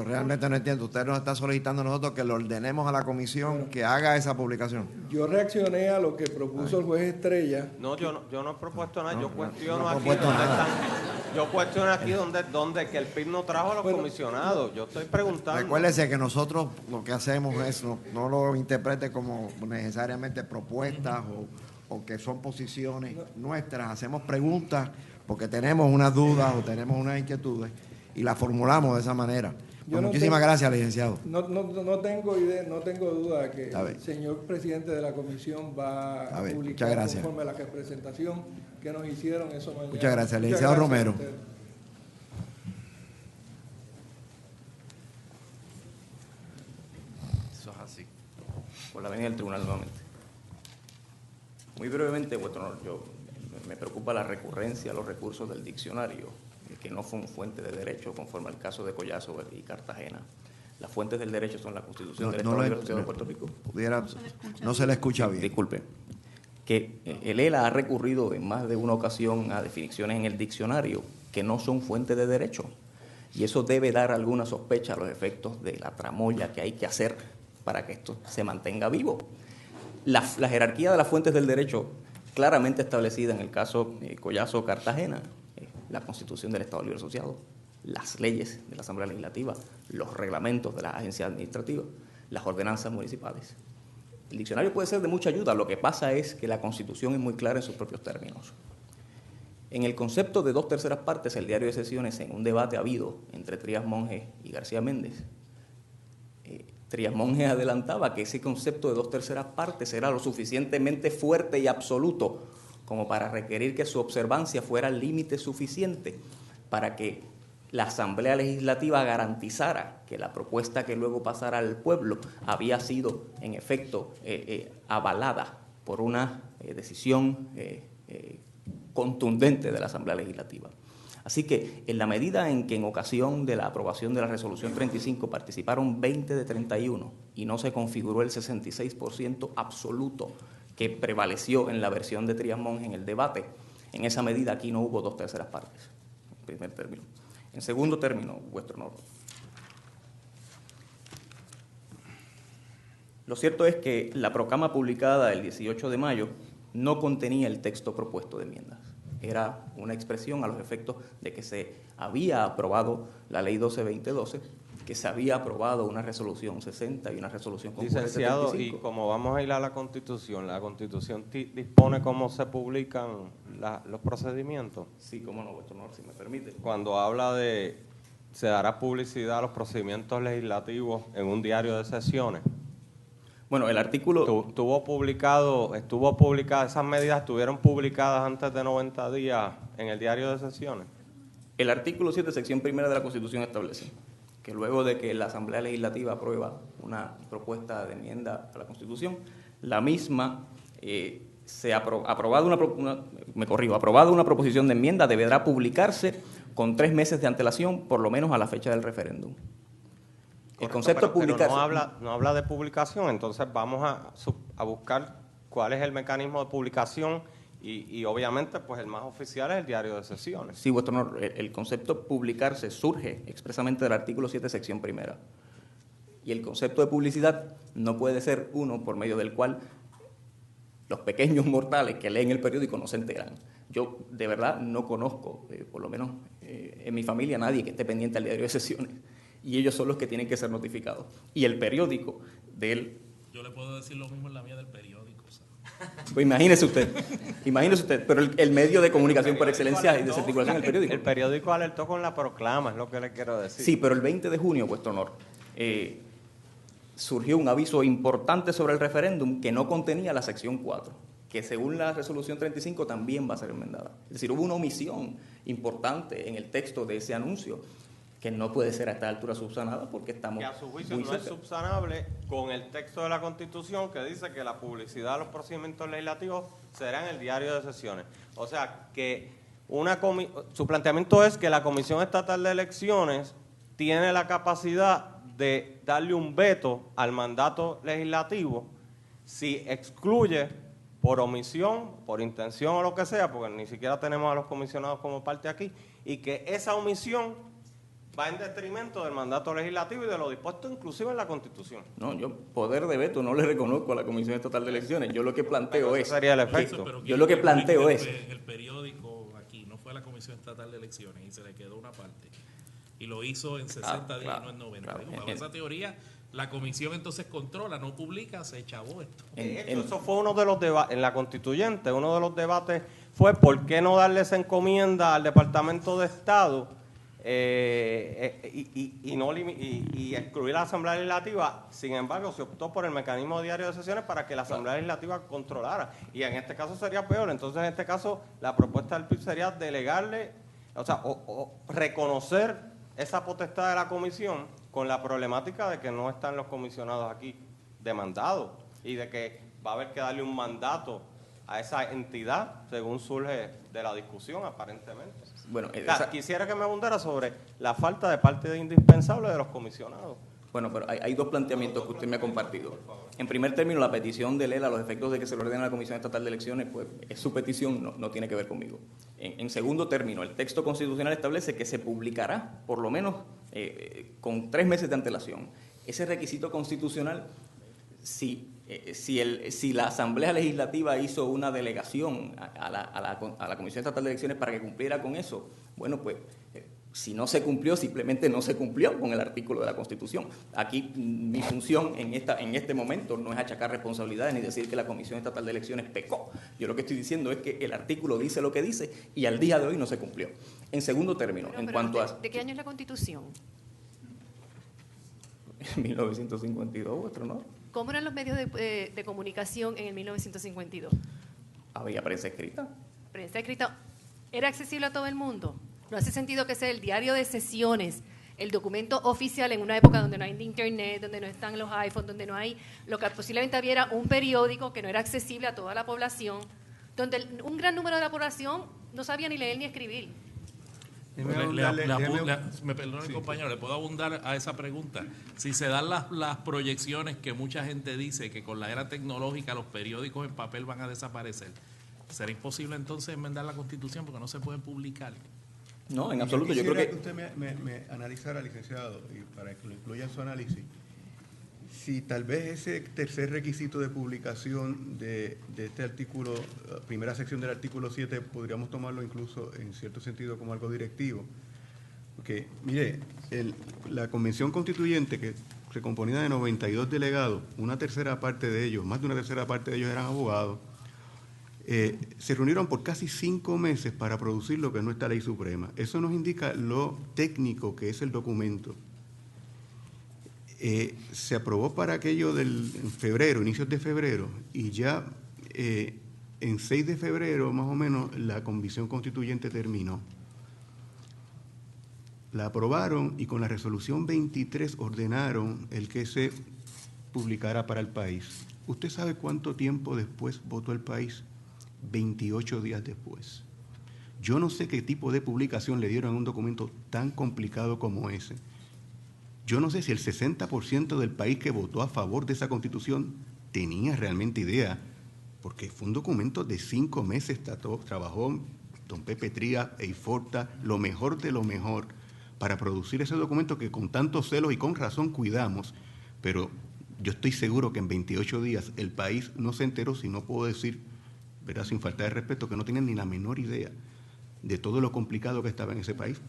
realmente no entiendo. Usted nos está solicitando a nosotros que le ordenemos a la comisión que haga esa publicación. Yo reaccioné a lo que propuso el juez Estrella. No, yo no he propuesto nada. Yo cuestiono aquí dónde están. Yo cuestiono aquí donde que el PIB no trajo a los comisionados. Yo estoy preguntando. Recuérdese que nosotros lo que hacemos es, no lo interprete como necesariamente propuestas o que son posiciones nuestras. Hacemos preguntas porque tenemos unas dudas o tenemos unas inquietudes y las formulamos de esa manera. Pues muchísimas gracias, licenciado. No tengo idea, no tengo duda que el señor presidente de la comisión va a publicar conforme a la representación que nos hicieron eso mañana. Muchas gracias, licenciado Romero. Por la venida del tribunal nuevamente. Muy brevemente, vuestro honor, me preocupa la recurrencia a los recursos del diccionario, que no son fuente de derecho conforme al caso de Collazo y Cartagena. Las fuentes del derecho son la Constitución del Estado Libre Asociado de Puerto Rico. No se le escucha bien. Disculpe. Que el ELA ha recurrido en más de una ocasión a definiciones en el diccionario que no son fuente de derecho. Y eso debe dar alguna sospecha a los efectos de la tramoya que hay que hacer para que esto se mantenga vivo. La jerarquía de las fuentes del derecho claramente establecida en el caso Collazo Cartagena, la Constitución del Estado Libre Asociado, las leyes de la Asamblea Legislativa, los reglamentos de las agencias administrativas, las ordenanzas municipales. El diccionario puede ser de mucha ayuda, lo que pasa es que la Constitución es muy clara en sus propios términos. En el concepto de 2/3 partes, el diario de sesiones, en un debate habido entre Trías Monge y García Méndez, Trías Monge adelantaba que ese concepto de 2/3 partes era lo suficientemente fuerte y absoluto como para requerir que su observancia fuera el límite suficiente para que la Asamblea Legislativa garantizara que la propuesta que luego pasara al pueblo había sido, en efecto, avalada por una decisión contundente de la Asamblea Legislativa. Así que, en la medida en que en ocasión de la aprobación de la Resolución 35 participaron 20 de 31 y no se configuró el 66% absoluto que prevaleció en la versión de Trías Monge en el debate, en esa medida aquí no hubo 2/3 partes, en primer término. En segundo término, vuestro honor, Lo cierto es que la proclama publicada el 18 de mayo no contenía el texto propuesto de enmiendas. Era una expresión a los efectos de que se había aprobado la Ley 12-2012, que se había aprobado una resolución 60 y una resolución concurrente Licenciado, 75. y como vamos a ir a la Constitución dispone cómo se publican los procedimientos. Sí, cómo no, vuestro honor, si me permite. Cuando habla de se dará publicidad a los procedimientos legislativos en un diario de sesiones. Bueno, el artículo... Estuvo publicada, esas medidas estuvieron publicadas antes de 90 días en el diario de sesiones. El artículo 7, sección primera de la Constitución establece que luego de que la Asamblea Legislativa aprueba una propuesta de enmienda a la Constitución, la misma, aprobada una proposición de enmienda deberá publicarse con 3 meses de antelación, por lo menos a la fecha del referéndum. El concepto de publicarse... Pero no habla de publicación, entonces vamos a buscar cuál es el mecanismo de publicación y obviamente pues el más oficial es el diario de sesiones. Sí, vuestro honor, el concepto publicarse surge expresamente del artículo 7, sección primera. Y el concepto de publicidad no puede ser uno por medio del cual los pequeños mortales que leen el periódico no se enteran. Yo de verdad no conozco, por lo menos en mi familia, nadie que esté pendiente al diario de sesiones. Y ellos son los que tienen que ser notificados. Y el periódico del... Yo le puedo decir lo mismo en la mía del periódico. Pues imagínese usted, pero el medio de comunicación por excelencia y de circulación es el periódico. El periódico alertó con la proclama, es lo que le quiero decir. Sí, pero el 20 de junio, vuestro honor, surgió un aviso importante sobre el referéndum que no contenía la sección 4, que según la resolución 35 también va a ser enmendada. Es decir, hubo una omisión importante en el texto de ese anuncio que no puede ser a esta altura subsanada porque estamos que a su juicio muy no cerca. es subsanable con el texto de la Constitución que dice que la publicidad de los procedimientos legislativos será en el diario de sesiones. O sea, que su planteamiento es que la Comisión Estatal de Elecciones tiene la capacidad de darle un veto al mandato legislativo si excluye por omisión, por intención o lo que sea, porque ni siquiera tenemos a los comisionados como parte aquí, y que esa omisión va en detrimento del mandato legislativo y de lo dispuesto inclusive en la Constitución. No, yo poder de veto no le reconozco a la Comisión Estatal de Elecciones. Yo lo que planteo es... sería el efecto. El periódico aquí no fue a la Comisión Estatal de Elecciones y se le quedó una parte. Y lo hizo en 60 días, no en 90. Claro. Bajo esa teoría, la Comisión entonces controla, no publica, se chavó esto. De hecho, eso fue uno de los debates, en la Constituyente, uno de los debates fue por qué no darle esa encomienda al Departamento de Estado y excluir a la Asamblea Legislativa. Sin embargo, se optó por el mecanismo diario de sesiones para que la Asamblea Legislativa controlara. Y en este caso sería peor. Entonces, en este caso, la propuesta del PIB sería delegarle, o reconocer esa potestad de la comisión con la problemática de que no están los comisionados aquí demandados y de que va a haber que darle un mandato a esa entidad según surge de la discusión aparentemente. Bueno, quisiera que me abundara sobre la falta de parte indispensable de los comisionados. Bueno, pero hay 2 planteamientos que usted me ha compartido. En primer término, la petición de Lela a los efectos de que se le ordene a la Comisión Estatal de Elecciones, pues es su petición, no tiene que ver conmigo. En segundo término, el texto constitucional establece que se publicará, por lo menos con 3 meses de antelación. Ese requisito constitucional, si la Asamblea Legislativa hizo una delegación a la Comisión Estatal de Elecciones para que cumpliera con eso, bueno, pues si no se cumplió, simplemente no se cumplió con el artículo de la Constitución. Aquí mi función en este momento no es achacar responsabilidades ni decir que la Comisión Estatal de Elecciones pecó. Yo lo que estoy diciendo es que el artículo dice lo que dice y al día de hoy no se cumplió. En segundo término, ¿De qué año es la Constitución? 1952, vuestro honor. ¿Cómo eran los medios de comunicación en el 1952? Había prensa escrita. Prensa escrita. ¿Era accesible a todo el mundo? ¿No hace sentido que sea el diario de sesiones, el documento oficial en una época donde no hay internet, donde no están los iPhones, donde no hay, lo que posiblemente había un periódico que no era accesible a toda la población, donde un gran número de la población no sabía ni leer ni escribir? Me perdone, compañero, le puedo abundar a esa pregunta. Si se dan las proyecciones que mucha gente dice que con la era tecnológica los periódicos en papel van a desaparecer, ¿será imposible entonces enmendar la Constitución porque no se pueden publicar? No, en absoluto. Yo creo que usted me analizara, licenciado, y para que lo incluya en su análisis, si tal vez ese tercer requisito de publicación de este artículo, primera sección del artículo 7, podríamos tomarlo incluso en cierto sentido como algo directivo. Porque, mire, la Convención Constituyente, que se componía de 92 delegados, una tercera parte de ellos, más de una tercera parte de ellos eran abogados, se reunieron por casi 5 meses para producir lo que es nuestra ley suprema. Eso nos indica lo técnico que es el documento. Se aprobó para aquello en febrero, inicios de febrero, y ya en 6 de febrero, más o menos, la Convención Constituyente terminó. La aprobaron y con la resolución 23 ordenaron el que se publicara para el país. ¿Usted sabe cuánto tiempo después votó el país? 28 días después. Yo no sé qué tipo de publicación le dieron a un documento tan complicado como ese. Yo no sé si el 60% del país que votó a favor de esa Constitución tenía realmente idea, porque fue un documento de 5 meses, trabajó don Pepe Trías e Iforta, lo mejor de lo mejor, para producir ese documento que con tanto celo y con razón cuidamos, pero yo estoy seguro que en 28 días el país no se enteró, si no puedo decir, ¿verdad?, sin falta de respeto, que no tenían ni la menor idea de todo lo complicado que estaba en ese país,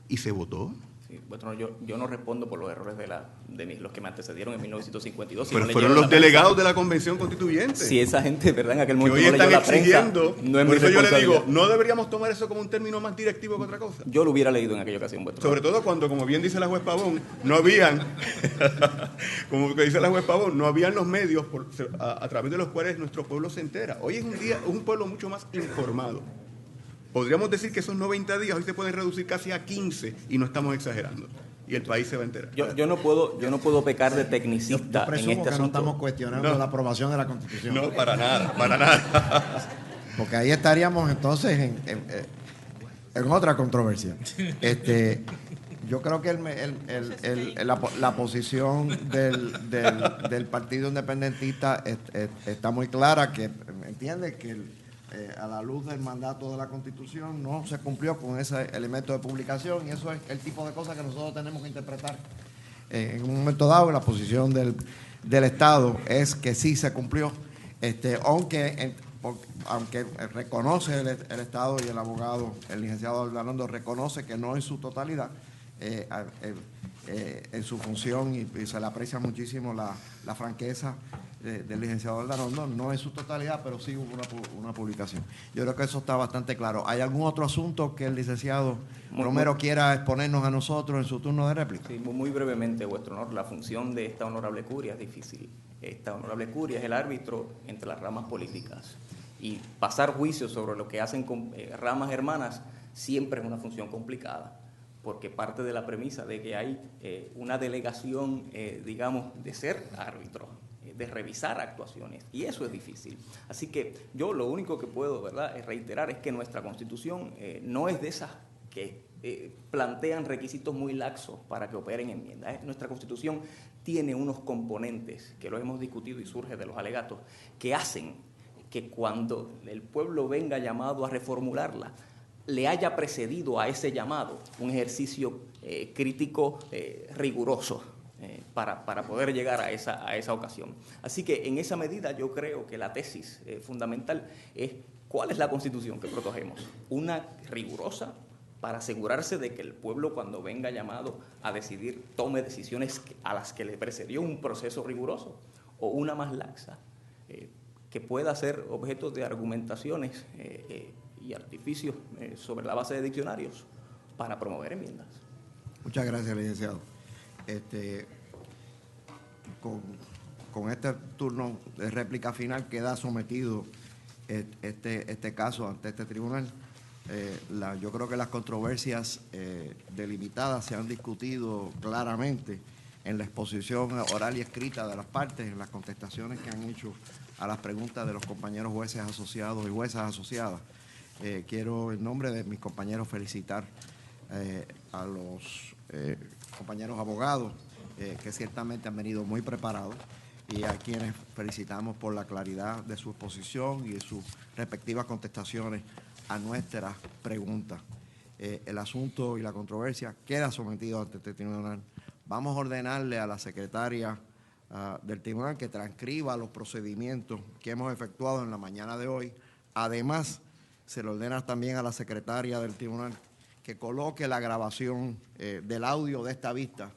y se votó. Sí, bueno, yo no respondo por los errores de los que me antecedieron en 1952. Pero fueron los delegados de la Convención Constituyente. Si esa gente, ¿verdad?, en aquel momento hoy no están leyó la exigiendo, prensa, no es mi por eso yo le digo, responsabilidad. no deberíamos tomar eso como un término más directivo que otra cosa. Yo lo hubiera leído en aquella ocasión. Sobre todo cuando, como bien dice la juez Pavón, no habían, como que dice la juez Pavón, no habían los medios a través de los cuales nuestro pueblo se entera. Hoy es un pueblo mucho más informado. Podríamos decir que esos 90 días hoy se pueden reducir casi a 15 y no estamos exagerando. Y el país se va a enterar. Yo no puedo pecar de tecnicista presumo en este que asunto. no estamos cuestionando la aprobación de la Constitución. No, para nada, para nada. Porque ahí estaríamos entonces en otra controversia. Yo creo que la posición del Partido Independentista está muy clara, que entiende que a la luz del mandato de la Constitución no se cumplió con ese elemento de publicación, y eso es el tipo de cosas que nosotros tenemos que interpretar. En un momento dado, la posición del Estado es que sí se cumplió, aunque reconoce el Estado y el abogado, el licenciado Aldanondo, reconoce que no en su totalidad, en su función, y se le aprecia muchísimo la franqueza del licenciado Aldanondo, no en su totalidad, pero sí hubo una publicación. Yo creo que eso está bastante claro. ¿Hay algún otro asunto que el licenciado Romero quiera exponernos a nosotros en su turno de réplica? Sí, muy brevemente, Vuestro Honor. La función de esta honorable curia es difícil. Esta honorable curia es el árbitro entre las ramas políticas. Y pasar juicio sobre lo que hacen con ramas hermanas siempre es una función complicada, porque parte de la premisa de que hay una delegación, digamos, de ser árbitro, de revisar actuaciones, y eso es difícil. Así que yo lo único que puedo, ¿verdad?, es reiterar es que nuestra Constitución no es de esas que plantean requisitos muy laxos para que operen enmiendas. Nuestra Constitución tiene unos componentes, que lo hemos discutido y surge de los alegatos, que hacen que cuando el pueblo venga llamado a reformularla, le haya precedido a ese llamado un ejercicio crítico riguroso para poder llegar a esa ocasión. Así que en esa medida yo creo que la tesis fundamental es cuál es la Constitución que protegemos. Una rigurosa para asegurarse de que el pueblo, cuando venga llamado a decidir, tome decisiones a las que le precedió un proceso riguroso, o una más laxa, que pueda ser objeto de argumentaciones y artificios sobre la base de diccionarios para promover enmiendas. Muchas gracias, licenciado. Con este turno de réplica final queda sometido este caso ante este tribunal. Yo creo que las controversias delimitadas se han discutido claramente en la exposición oral y escrita de las partes, en las contestaciones que han hecho a las preguntas de los compañeros jueces asociados y juezas asociadas. Quiero, en nombre de mis compañeros, felicitar a los compañeros abogados que ciertamente han venido muy preparados, y a quienes felicitamos por la claridad de su exposición y de sus respectivas contestaciones a nuestras preguntas. El asunto y la controversia queda sometido ante este tribunal. Vamos a ordenarle a la secretaria del tribunal que transcriba los procedimientos que hemos efectuado en la mañana de hoy. Además, se le ordena también a la secretaria del tribunal que coloque la grabación del audio de esta vista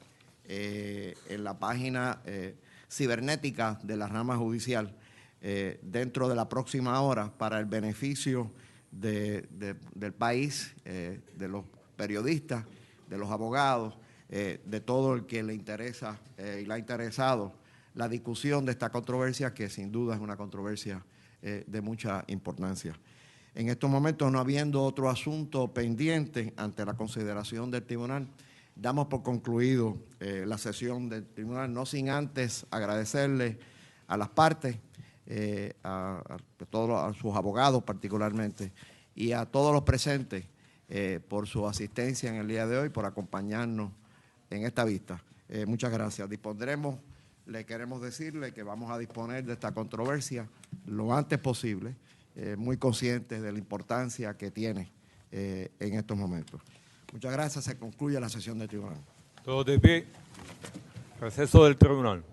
en la página cibernética de la rama judicial dentro de la próxima hora para el beneficio del país, de los periodistas, de los abogados, de todo el que le interesa y le ha interesado la discusión de esta controversia, que sin duda es una controversia de mucha importancia. En estos momentos, no habiendo otro asunto pendiente ante la consideración del tribunal, damos por concluido la sesión del tribunal, no sin antes agradecerle a las partes, a sus abogados particularmente, y a todos los presentes por su asistencia en el día de hoy, por acompañarnos en esta vista. Muchas gracias. Le queremos decirle que vamos a disponer de esta controversia lo antes posible, muy conscientes de la importancia que tiene en estos momentos. Muchas gracias. Se concluye la sesión del tribunal. Todos de pie. Receso del tribunal.